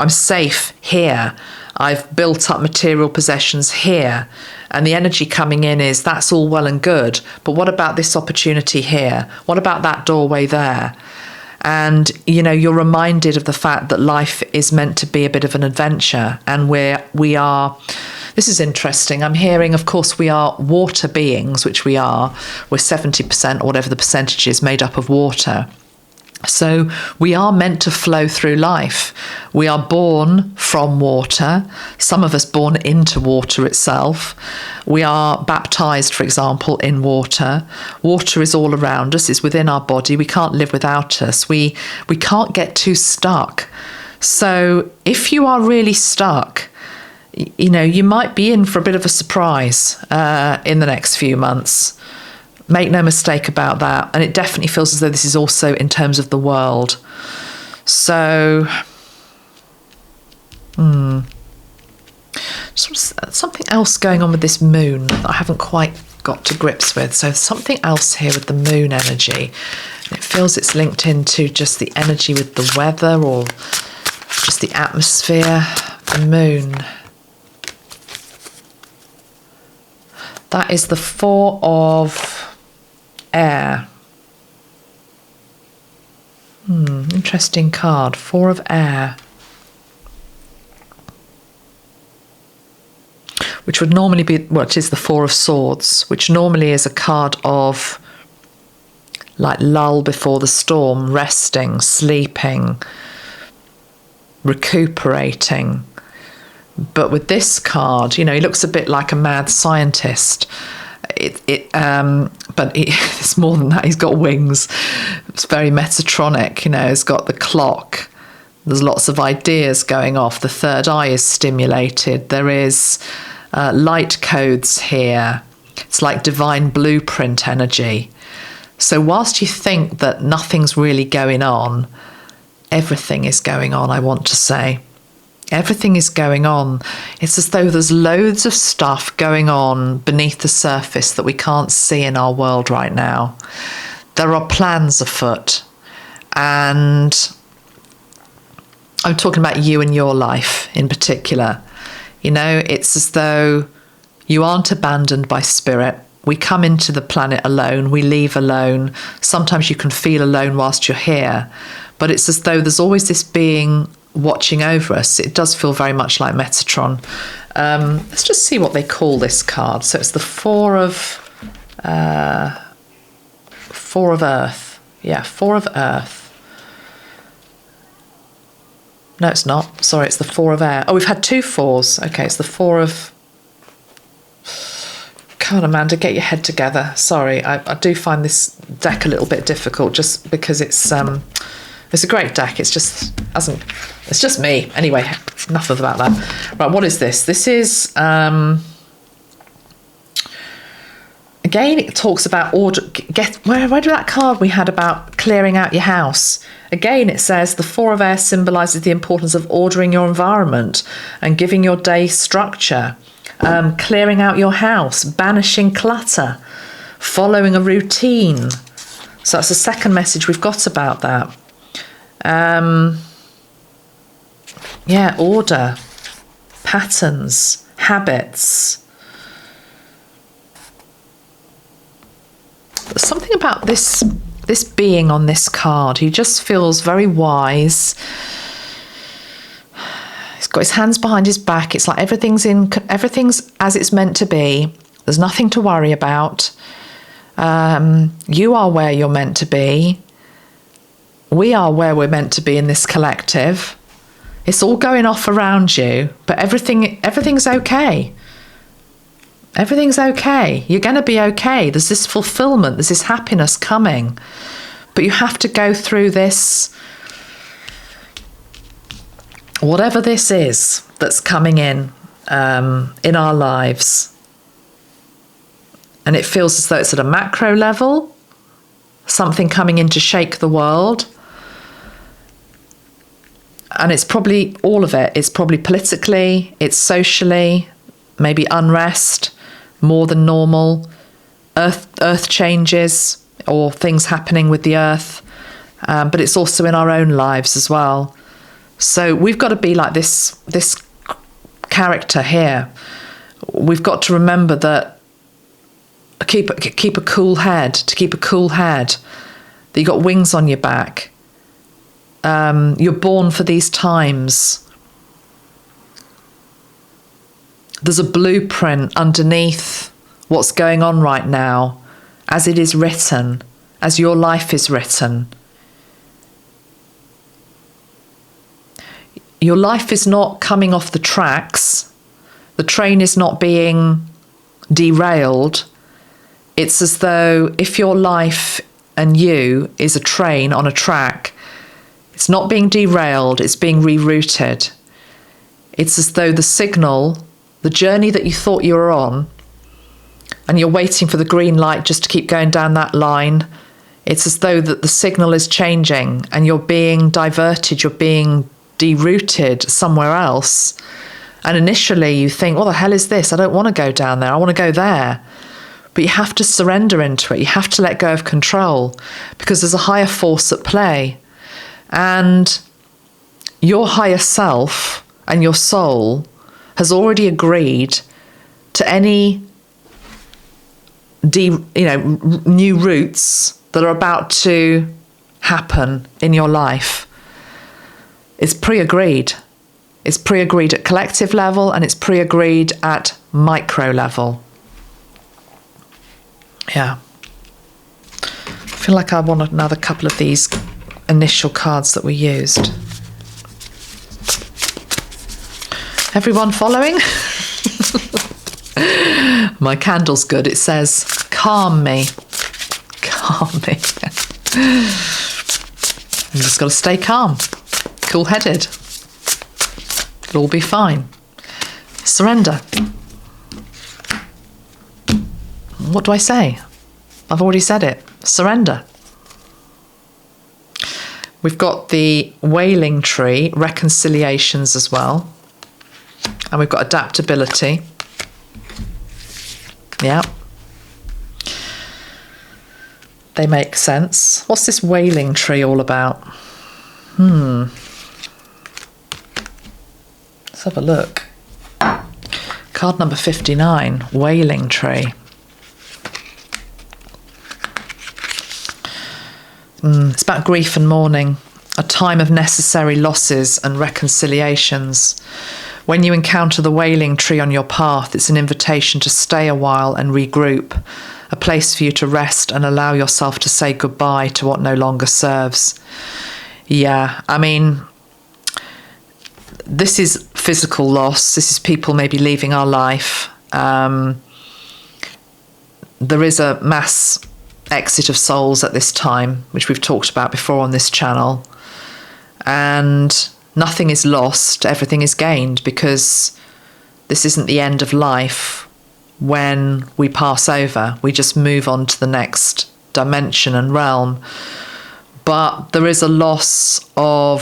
safe here. I've built up material possessions here. And the energy coming in is that's all well and good, but what about this opportunity here? What about that doorway there? And, you're reminded of the fact that life is meant to be a bit of an adventure, and we are, this is interesting. I'm hearing, of course, we are water beings, which we are. We're 70% or whatever the percentage is made up of water. So we are meant to flow through life. We are born from water, some of us born into water itself. We are baptized, for example, in water. Water is all around us, it's within our body. We can't live without us. We can't get too stuck. So if you are really stuck, you might be in for a bit of a surprise in the next few months. Make no mistake about that. And it definitely feels as though this is also in terms of the world. So, something else going on with this moon that I haven't quite got to grips with. So something else here with the moon energy. And it feels it's linked into just the energy with the weather or just the atmosphere. The moon. That is the Four of Air. Interesting card. Four of Air. Which would normally be, it is the Four of Swords, which normally is a card of like lull before the storm, resting, sleeping, recuperating. But with this card, he looks a bit like a mad scientist. But it's more than that. He's got wings. It's very Metatronic. He's got the clock. There's lots of ideas going off. The third eye is stimulated. There is light codes here. It's like divine blueprint energy. So whilst you think that nothing's really going on, everything is going on, I want to say. Everything is going on. It's as though there's loads of stuff going on beneath the surface that we can't see in our world right now. There are plans afoot. And I'm talking about you and your life in particular. You know, it's as though you aren't abandoned by spirit. We come into the planet alone, we leave alone. Sometimes you can feel alone whilst you're here, but it's as though there's always this being watching over us. It does feel very much like Metatron. Let's just see what they call this card. So it's the Four of Earth. Yeah, Four of Earth. No, it's not. Sorry, it's the Four of Air. Oh, we've had 2 fours. Okay, it's the Four of... Come on, Amanda, get your head together. Sorry, I do find this deck a little bit difficult just because it's a great deck. It's just me. Anyway, enough of about that. Right, what is this? This is again, it talks about order. Where did that card we had about clearing out your house? Again, it says the Four of Air symbolises the importance of ordering your environment and giving your day structure. Clearing out your house, banishing clutter, following a routine. So that's the second message we've got about that. Yeah, order, patterns, habits. There's something about this being on this card. He just feels very wise. He's got his hands behind his back. It's like everything's as it's meant to be. There's nothing to worry about. You are where you're meant to be. We are where we're meant to be in this collective. It's all going off around you, but everything's okay. Everything's okay. You're going to be okay. There's this fulfillment. There's this happiness coming. But you have to go through this, whatever this is that's coming in our lives. And it feels as though it's at a macro level, something coming in to shake the world. And it's probably all of it. It's probably politically, it's socially, maybe unrest, more than normal, earth changes or things happening with the earth. But it's also in our own lives as well. So we've got to be like this character here. We've got to remember that keep a cool head, that you got wings on your back. You're born for these times. There's a blueprint underneath what's going on right now, as it is written, as your life is written. Your life is not coming off the tracks. The train is not being derailed. It's as though if your life and you is a train on a track, it's not being derailed, it's being rerouted. It's as though the signal, the journey that you thought you were on, and you're waiting for the green light just to keep going down that line, it's as though that the signal is changing and you're being diverted, you're being derouted somewhere else. And initially you think, what the hell is this? I don't want to go down there, I want to go there. But you have to surrender into it. You have to let go of control because there's a higher force at play. And your higher self and your soul has already agreed to any new routes that are about to happen in your life. It's pre-agreed. It's pre-agreed at collective level and it's pre-agreed at micro level. Yeah. I feel like I want another couple of these initial cards that we used. Everyone following? My candle's good. It says, calm me. Calm me. You just got to stay calm. Cool-headed. It'll all be fine. Surrender. What do I say? I've already said it. Surrender. We've got the wailing tree, reconciliations as well. And we've got adaptability. Yeah. They make sense. What's this wailing tree all about? Let's have a look. Card number 59, wailing tree. It's about grief and mourning, a time of necessary losses and reconciliations. When you encounter the wailing tree on your path, it's an invitation to stay a while and regroup, a place for you to rest and allow yourself to say goodbye to what no longer serves. Yeah, I mean, this is physical loss. This is people maybe leaving our life. There is a mass exit of souls at this time, which we've talked about before on this channel. And nothing is lost, everything is gained, because this isn't the end of life. When we pass over, we just move on to the next dimension and realm. But there is a loss for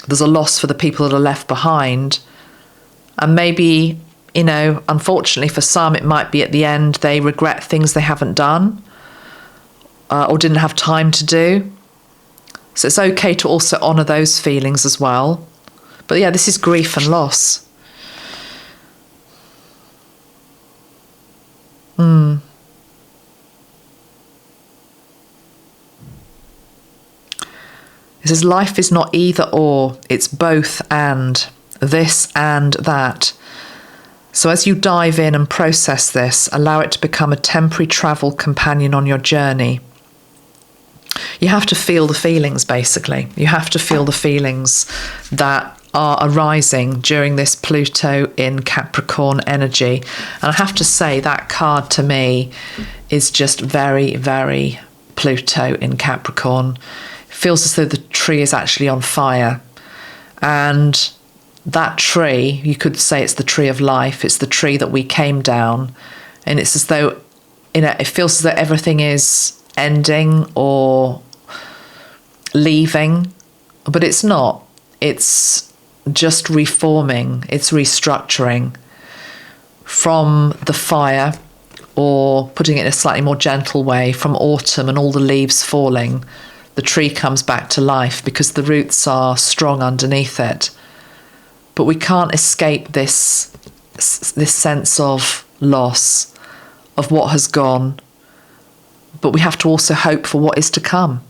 the people that are left behind. And maybe, you know, unfortunately for some, it might be at the end they regret things they haven't done or didn't have time to do. So it's okay to also honour those feelings as well. But yeah, this is grief and loss. It says life is not either or, it's both and, this and that. So as you dive in and process this, allow it to become a temporary travel companion on your journey. You have to feel the feelings, basically. You have to feel the feelings that are arising during this Pluto in Capricorn energy. And I have to say that card to me is just very, very Pluto in Capricorn. It feels as though the tree is actually on fire. And that tree, you could say it's the tree of life. It's the tree that we came down. And it's as though, you know, it feels as though everything is ending or leaving, but it's not. It's just reforming, it's restructuring from the fire, or putting it in a slightly more gentle way, from autumn and all the leaves falling, the tree comes back to life because the roots are strong underneath it. But we can't escape this sense of loss, of what has gone. But we have to also hope for what is to come.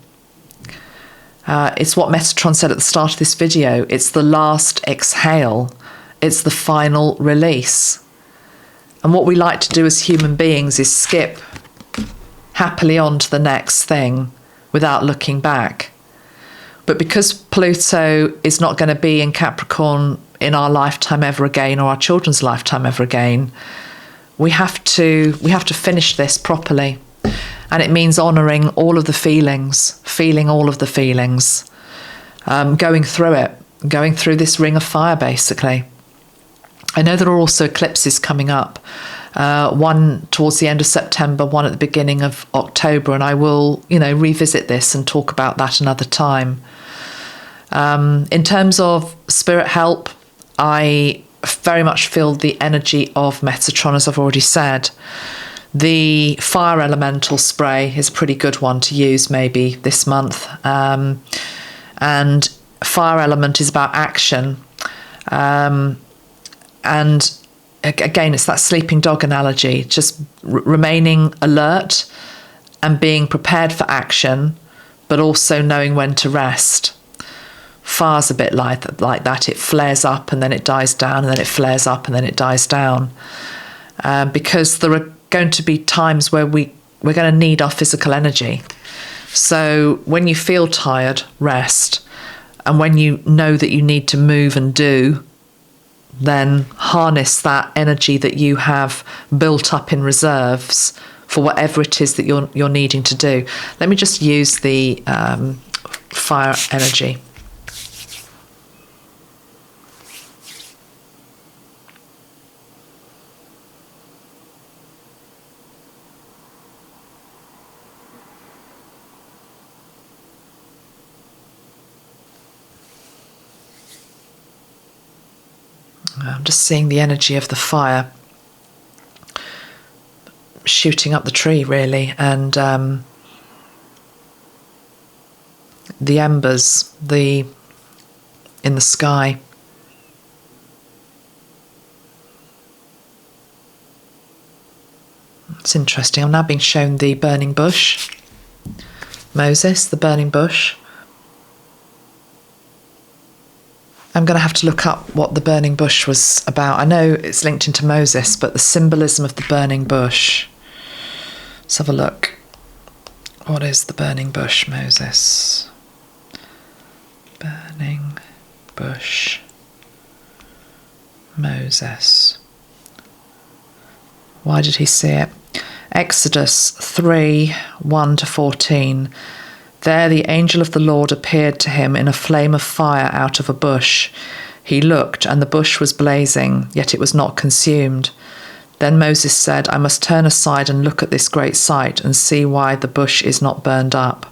It's what Metatron said at the start of this video. It's the last exhale. It's the final release. And what we like to do as human beings is skip happily on to the next thing without looking back. But because Pluto is not going to be in Capricorn in our lifetime ever again, or our children's lifetime ever again, we have to finish this properly. And it means honouring all of the feelings, feeling all of the feelings, going through it, going through this ring of fire, basically. I know there are also eclipses coming up, one towards the end of September, one at the beginning of October, and I will, you know, revisit this and talk about that another time. In terms of spirit help, I very much feel the energy of Metatron, as I've already said. The fire elemental spray is a pretty good one to use maybe this month. And fire element is about action. And again, it's that sleeping dog analogy, just remaining alert and being prepared for action, but also knowing when to rest. Fire's a bit like that. It flares up and then it dies down, and then it flares up and then it dies down. Because there are going to be times where we're going to need our physical energy. So when you feel tired, rest. And when you know that you need to move and do, then harness that energy that you have built up in reserves for whatever it is that you're needing to do. Let me just use the fire energy. I'm just seeing the energy of the fire shooting up the tree, really, and the embers in the sky. It's interesting. I'm now being shown the burning bush. Moses, the burning bush. I'm going to have to look up what the burning bush was about. I know it's linked into Moses, but the symbolism of the burning bush. Let's have a look. What is the burning bush, Moses? Burning bush, Moses. Why did he see it? Exodus 3, 1-14. There the angel of the Lord appeared to him in a flame of fire out of a bush. He looked, and the bush was blazing, yet it was not consumed. Then Moses said, I must turn aside and look at this great sight and see why the bush is not burned up.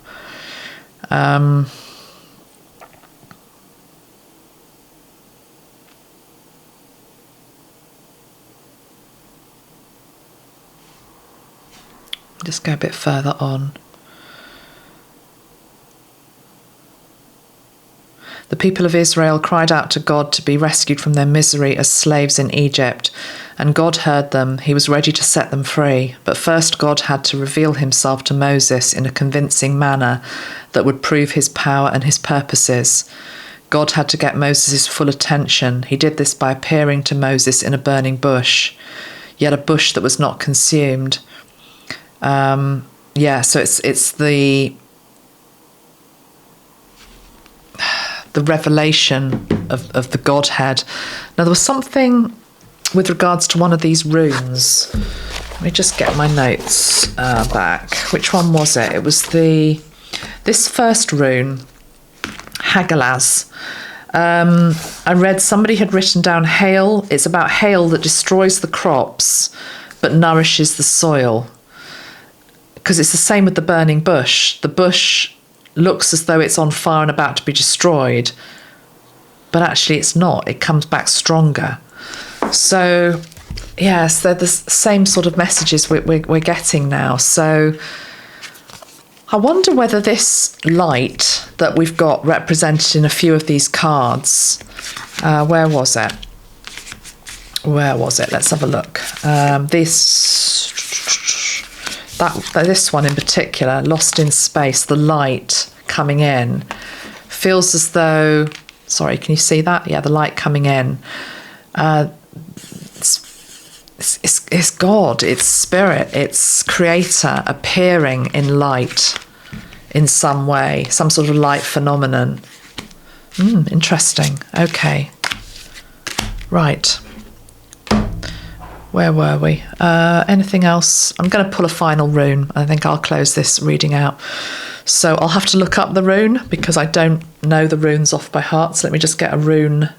Just go a bit further on. The people of Israel cried out to God to be rescued from their misery as slaves in Egypt, and God heard them. He was ready to set them free. But first God had to reveal himself to Moses in a convincing manner that would prove his power and his purposes. God had to get Moses' full attention. He did this by appearing to Moses in a burning bush, yet a bush that was not consumed. So it's the revelation of the Godhead. Now, there was something with regards to one of these runes. Let me just get my notes back. Which one was it? It was this first rune, Hagalaz. I read somebody had written down hail. It's about hail that destroys the crops but nourishes the soil. Because it's the same with the burning bush. The bush looks as though it's on fire and about to be destroyed, but actually it's not. It comes back stronger. So, yes, they're the same sort of messages we're getting now. So I wonder whether this light that we've got represented in a few of these cards, where was it? Let's have a look. This one in particular, Lost in Space, the light coming in, feels as though, sorry, can you see that? Yeah, the light coming in. It's God, it's spirit, it's creator appearing in light in some way, some sort of light phenomenon. Interesting. Okay. Right. Where were we? Anything else? I'm going to pull a final rune. I think I'll close this reading out. So I'll have to look up the rune because I don't know the runes off by heart. So let me just get a rune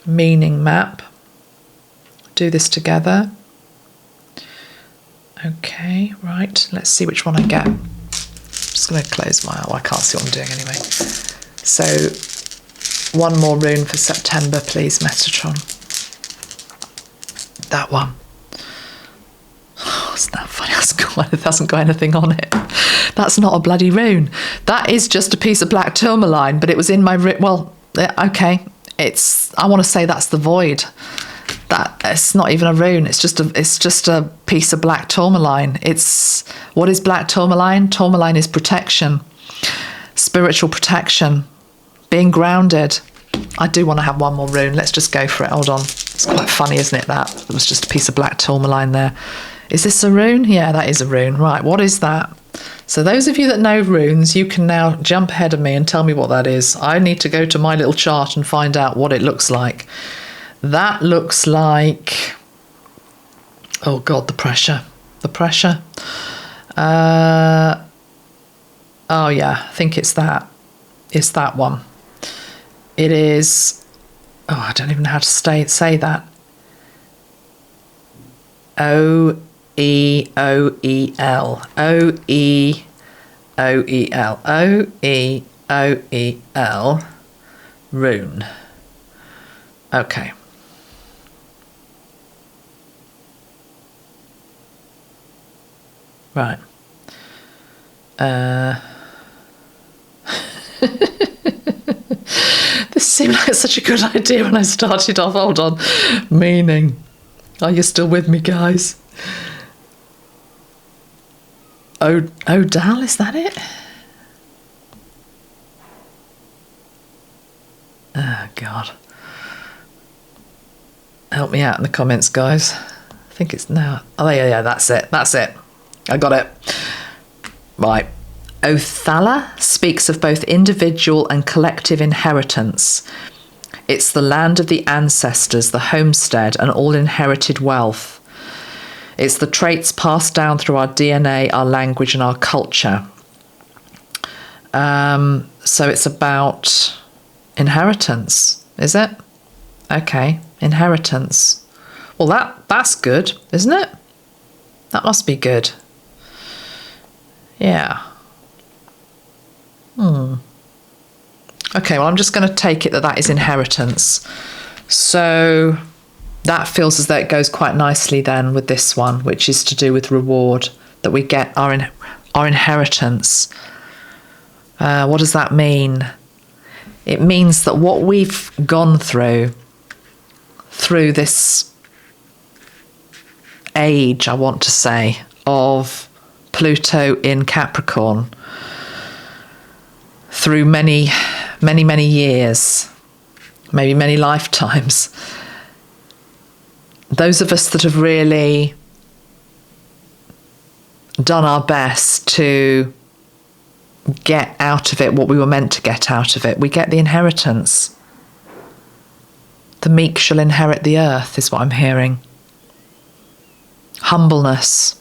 meaning map. Do this together. Okay, right. Let's see which one I get. I'm just going to close my eye. Oh, I can't see what I'm doing anyway. So one more rune for September, please, Metatron. That one. Oh, isn't that funny? It hasn't got anything on it. That's not a bloody rune. That is just a piece of black tourmaline, but it was in my... okay. I want to say that's the void. It's not even a rune. It's just a piece of black tourmaline. What is black tourmaline? Tourmaline is protection, spiritual protection, being grounded. I do want to have one more rune. Let's just go for it. Hold on. It's quite funny, isn't it, that? There was just a piece of black tourmaline there. Is this a rune? Yeah, that is a rune. Right, what is that? So those of you that know runes, you can now jump ahead of me and tell me what that is. I need to go to my little chart and find out what it looks like. That looks like... Oh, God, the pressure. The pressure. Oh, yeah, I think it's that. It's that one. It is... Oh, I don't even know how to say that. Oeoel. Oeoel. Oeoel. Rune. Okay. Right. This seemed like such a good idea when I started off. Hold on. Meaning. Are you still with me, guys? Odal, is that it? Oh, God. Help me out in the comments, guys. I think it's now. Oh, yeah, that's it. That's it. I got it. Right. Othala speaks of both individual and collective inheritance. It's the land of the ancestors, the homestead, and all inherited wealth. It's the traits passed down through our DNA, our language, and our culture. So it's about inheritance, is it? Okay, inheritance. Well, that's good, isn't it? That must be good. Yeah. Okay, well, I'm just going to take it that is inheritance. So that feels as though it goes quite nicely then with this one, which is to do with reward, that we get our inheritance. What does that mean? It means that what we've gone through this age, I want to say, of Pluto in Capricorn, through many years, maybe many lifetimes, those of us that have really done our best to get out of it what we were meant to get out of it, we get the inheritance. The meek shall inherit the earth, is what I'm hearing. Humbleness.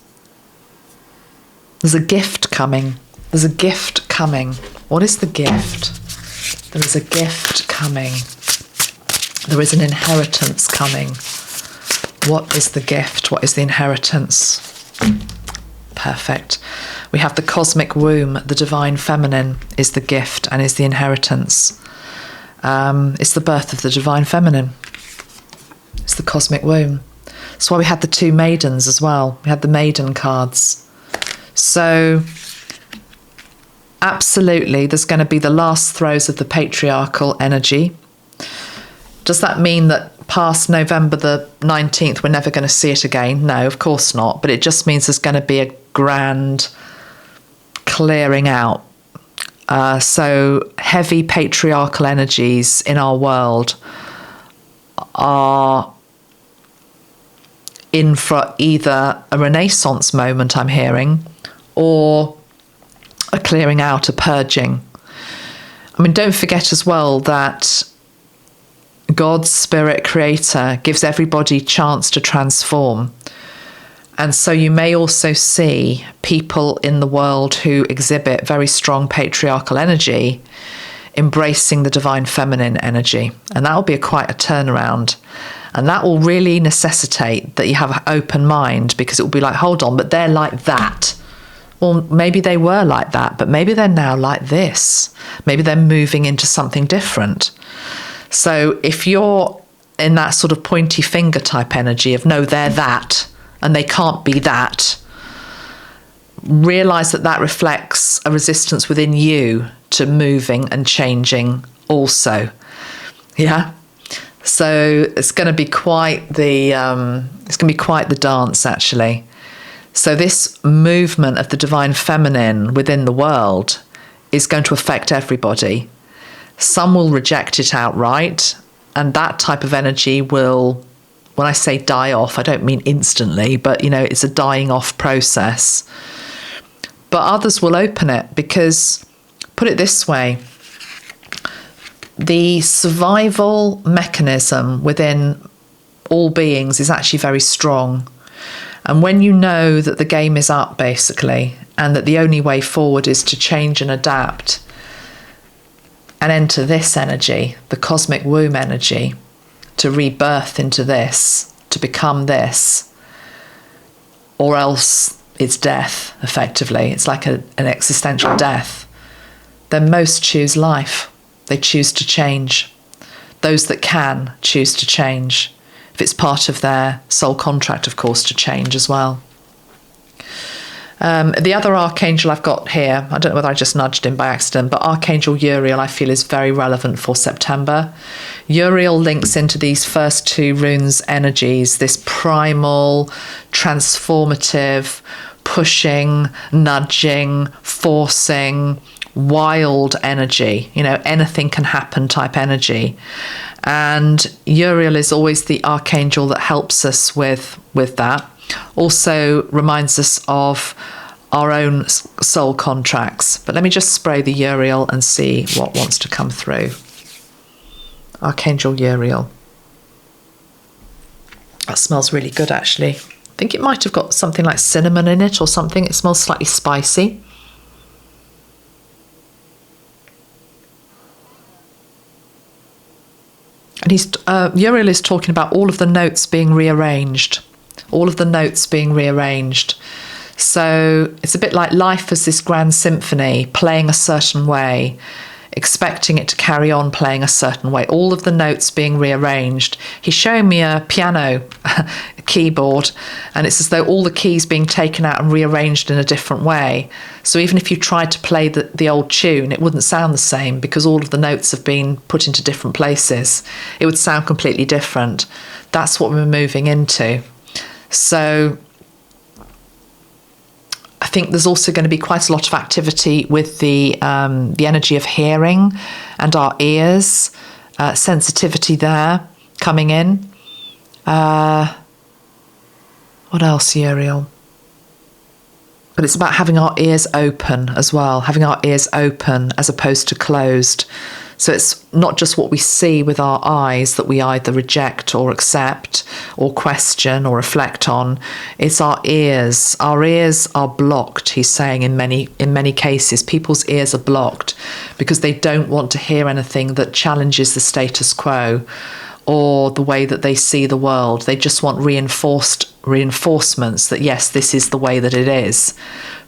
There's a gift coming. There's a gift coming. What is the gift? There is a gift coming. There is an inheritance coming. What is the gift? What is the inheritance? Perfect. We have the cosmic womb. The divine feminine is the gift and is the inheritance. It's the birth of the divine feminine. It's the cosmic womb. That's why we had the two maidens as well. We had the maiden cards. So absolutely, there's going to be the last throes of the patriarchal energy. Does that mean that past November the 19th, we're never going to see it again? No, of course not. But it just means there's going to be a grand clearing out. So heavy patriarchal energies in our world are in for either a renaissance moment, I'm hearing, or a clearing out, a purging. I mean, don't forget as well that God's spirit creator gives everybody chance to transform. And so you may also see people in the world who exhibit very strong patriarchal energy embracing the divine feminine energy. And that will be quite a turnaround. And that will really necessitate that you have an open mind, because it will be like, hold on, but they're like that. Well, maybe they were like that, but maybe they're now like this. Maybe they're moving into something different. So if you're in that sort of pointy finger type energy of, no, they're that, and they can't be that, realise that that reflects a resistance within you to moving and changing also. Yeah? So it's going to be quite the dance, actually. So this movement of the divine feminine within the world is going to affect everybody. Some will reject it outright, and that type of energy will, when I say die off, I don't mean instantly, but, it's a dying off process. But others will open it because, put it this way, the survival mechanism within all beings is actually very strong. And when you know that the game is up, basically, and that the only way forward is to change and adapt and enter this energy, the cosmic womb energy, to rebirth into this, to become this, or else it's death, effectively. It's like an existential death. Then most choose life. They choose to change. those that can choose to change. If it's part of their soul contract, of course, to change as well. The other archangel I've got here, I don't know whether I just nudged him by accident, but Archangel Uriel I feel is very relevant for September. Uriel links into these first two runes energies, this primal, transformative, pushing, nudging, forcing, wild energy, you know, anything can happen type energy. And Uriel is always the archangel that helps us with that. Also reminds us of our own soul contracts. But let me just spray the Uriel and see what wants to come through. Archangel Uriel. That smells really good, actually. I think it might have got something like cinnamon in it or something. It smells slightly spicy. And Uriel is talking about all of the notes being rearranged. All of the notes being rearranged. So it's a bit like life as this grand symphony, playing a certain way, expecting it to carry on playing a certain way. All of the notes being rearranged. He's showing me a piano keyboard, and it's as though all the keys being taken out and rearranged in a different way. So even if you tried to play the old tune, it wouldn't sound the same because all of the notes have been put into different places. It would sound completely different. That's what we're moving into. So I think there's also going to be quite a lot of activity with the energy of hearing and our ears, sensitivity there coming in. What else, Uriel? But it's about having our ears open as well, having our ears open as opposed to closed. So it's not just what we see with our eyes that we either reject or accept or question or reflect on. It's our ears. Our ears are blocked, he's saying, in many cases. People's ears are blocked because they don't want to hear anything that challenges the status quo or the way that they see the world. They just want reinforcements that, yes, this is the way that it is.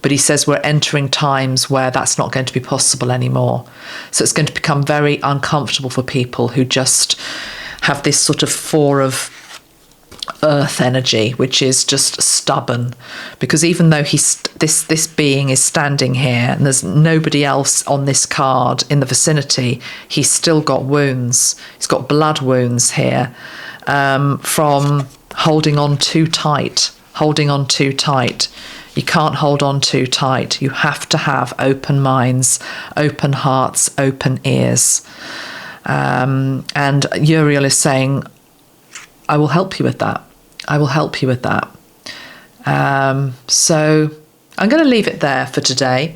But he says we're entering times where that's not going to be possible anymore. So it's going to become very uncomfortable for people who just have this sort of four of earth energy, which is just stubborn. Because even though this being is standing here and there's nobody else on this card in the vicinity, he's still got wounds. He's got blood wounds here from holding on too tight. You can't hold on too tight. You have to have open minds, open hearts, open ears. And Uriel is saying, I will help you with that. I will help you with that. So I'm going to leave it there for today.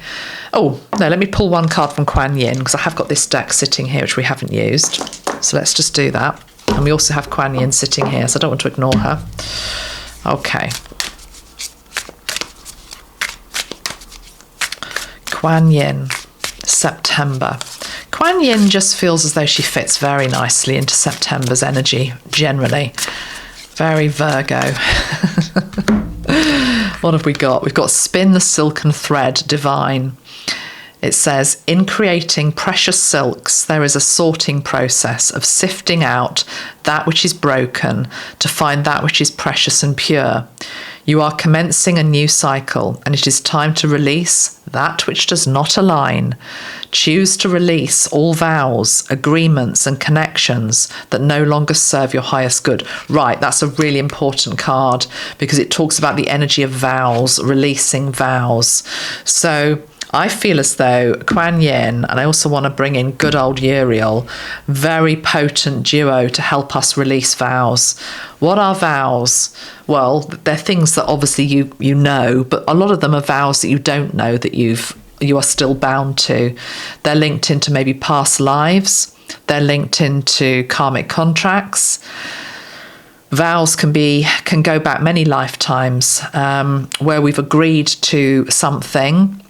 Oh, no, let me pull one card from Quan Yin because I have got this deck sitting here which we haven't used. So let's just do that. And we also have Quan Yin sitting here, so I don't want to ignore her. Okay. Quan Yin, September. Quan Yin just feels as though she fits very nicely into September's energy, generally. Very Virgo. What have we got? We've got Spin the Silken Thread, Divine. It says, in creating precious silks, there is a sorting process of sifting out that which is broken to find that which is precious and pure. You are commencing a new cycle, and it is time to release that which does not align. Choose to release all vows, agreements, and connections that no longer serve your highest good. Right, that's a really important card because it talks about the energy of vows, releasing vows. So I feel as though Quan Yin, and I also want to bring in good old Uriel, very potent duo to help us release vows. What are vows? Well, they're things that obviously you know, but a lot of them are vows that you don't know that you are still bound to. They're linked into maybe past lives. They're linked into karmic contracts. Vows can go back many lifetimes where we've agreed to something,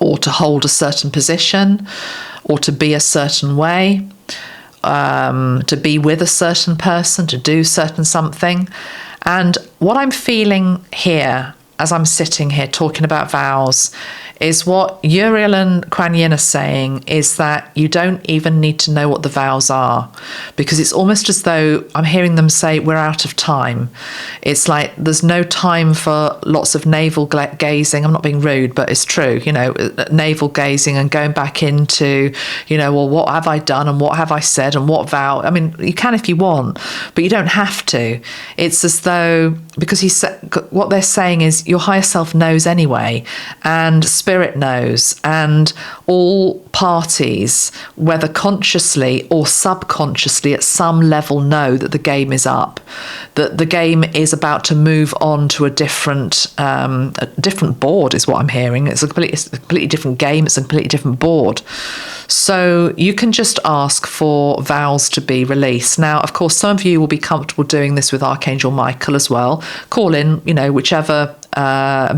or to hold a certain position, or to be a certain way, to be with a certain person, to do certain something. And what I'm feeling here, as I'm sitting here talking about vows, is what Uriel and Quan are saying is that you don't even need to know what the vows are, because it's almost as though I'm hearing them say we're out of time. It's like there's no time for lots of navel gazing. I'm not being rude, but it's true, you know, navel gazing and going back into, you know, well, what have I done and what have I said and what vow? I mean, you can if you want, but you don't have to. It's as though, because what they're saying is your higher self knows anyway, and spirit knows, and all parties, whether consciously or subconsciously at some level, know that the game is up, that the game is about to move on to a different board is what I'm hearing. It's a completely different game. It's a completely different board. So you can just ask for vows to be released. Now, of course, some of you will be comfortable doing this with Archangel Michael as well. Call in, you know, whichever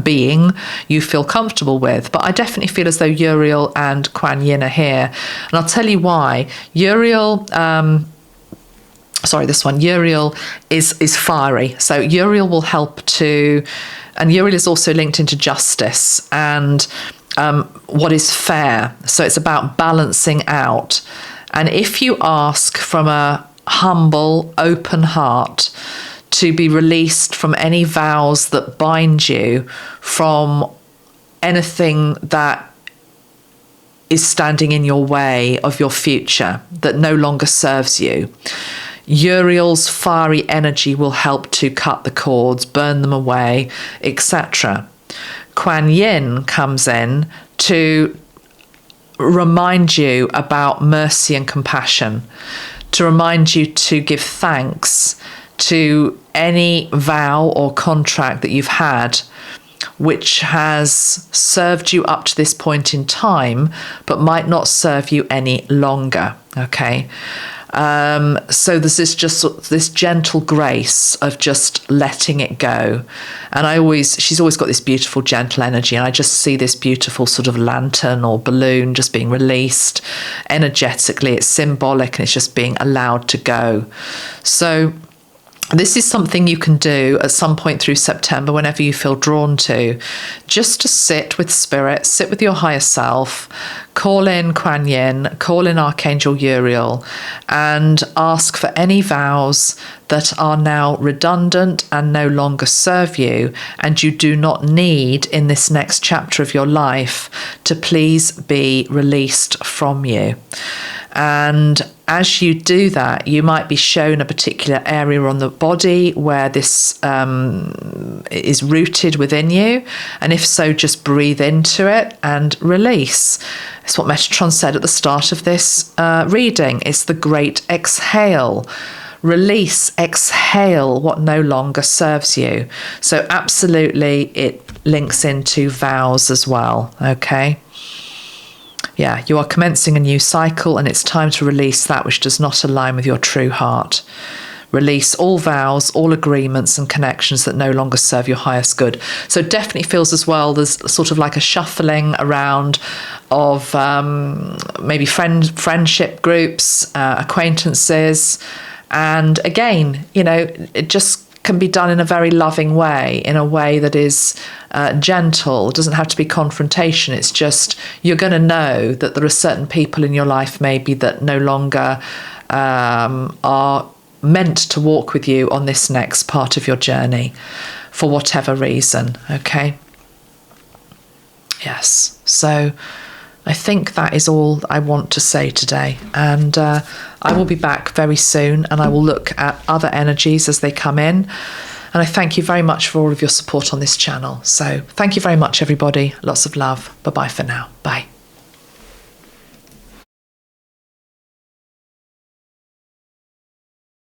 being you feel comfortable with. But I definitely feel as though Uriel and Quan are here. And I'll tell you why. Uriel is fiery. So Uriel will help to, and Uriel is also linked into justice and what is fair. So it's about balancing out. And if you ask from a humble, open heart to be released from any vows that bind you, from anything that is standing in your way of your future, that no longer serves you, Uriel's fiery energy will help to cut the cords, burn them away, etc. Quan Yin comes in to remind you about mercy and compassion, to remind you to give thanks to any vow or contract that you've had which has served you up to this point in time but might not serve you any longer. Okay. So there's this gentle grace of just letting it go. And she's always got this beautiful, gentle energy. And I just see this beautiful sort of lantern or balloon just being released energetically. It's symbolic and it's just being allowed to go. So this is something you can do at some point through September, whenever you feel drawn to, just to sit with spirit, sit with your higher self, call in Quan Yin, call in Archangel Uriel, and ask for any vows that are now redundant and no longer serve you, and you do not need in this next chapter of your life, to please be released from you. And as you do that, you might be shown a particular area on the body where this is rooted within you. And if so, just breathe into it and release. It's what Metatron said at the start of this reading. It's the great exhale. Release, exhale what no longer serves you. So absolutely, it links into vows as well, okay? Yeah, you are commencing a new cycle, and it's time to release that which does not align with your true heart. Release all vows, all agreements and connections that no longer serve your highest good. So it definitely feels as well there's sort of like a shuffling around of maybe friendship groups, acquaintances. And again, you know, it just can be done in a very loving way, in a way that is gentle. It doesn't have to be confrontation. It's just, you're going to know that there are certain people in your life maybe that no longer are meant to walk with you on this next part of your journey for whatever reason, okay? Yes, so I think that is all I want to say today, and I will be back very soon, and I will look at other energies as they come in. And I thank you very much for all of your support on this channel. So thank you very much, everybody. Lots of love. Bye-bye for now. Bye.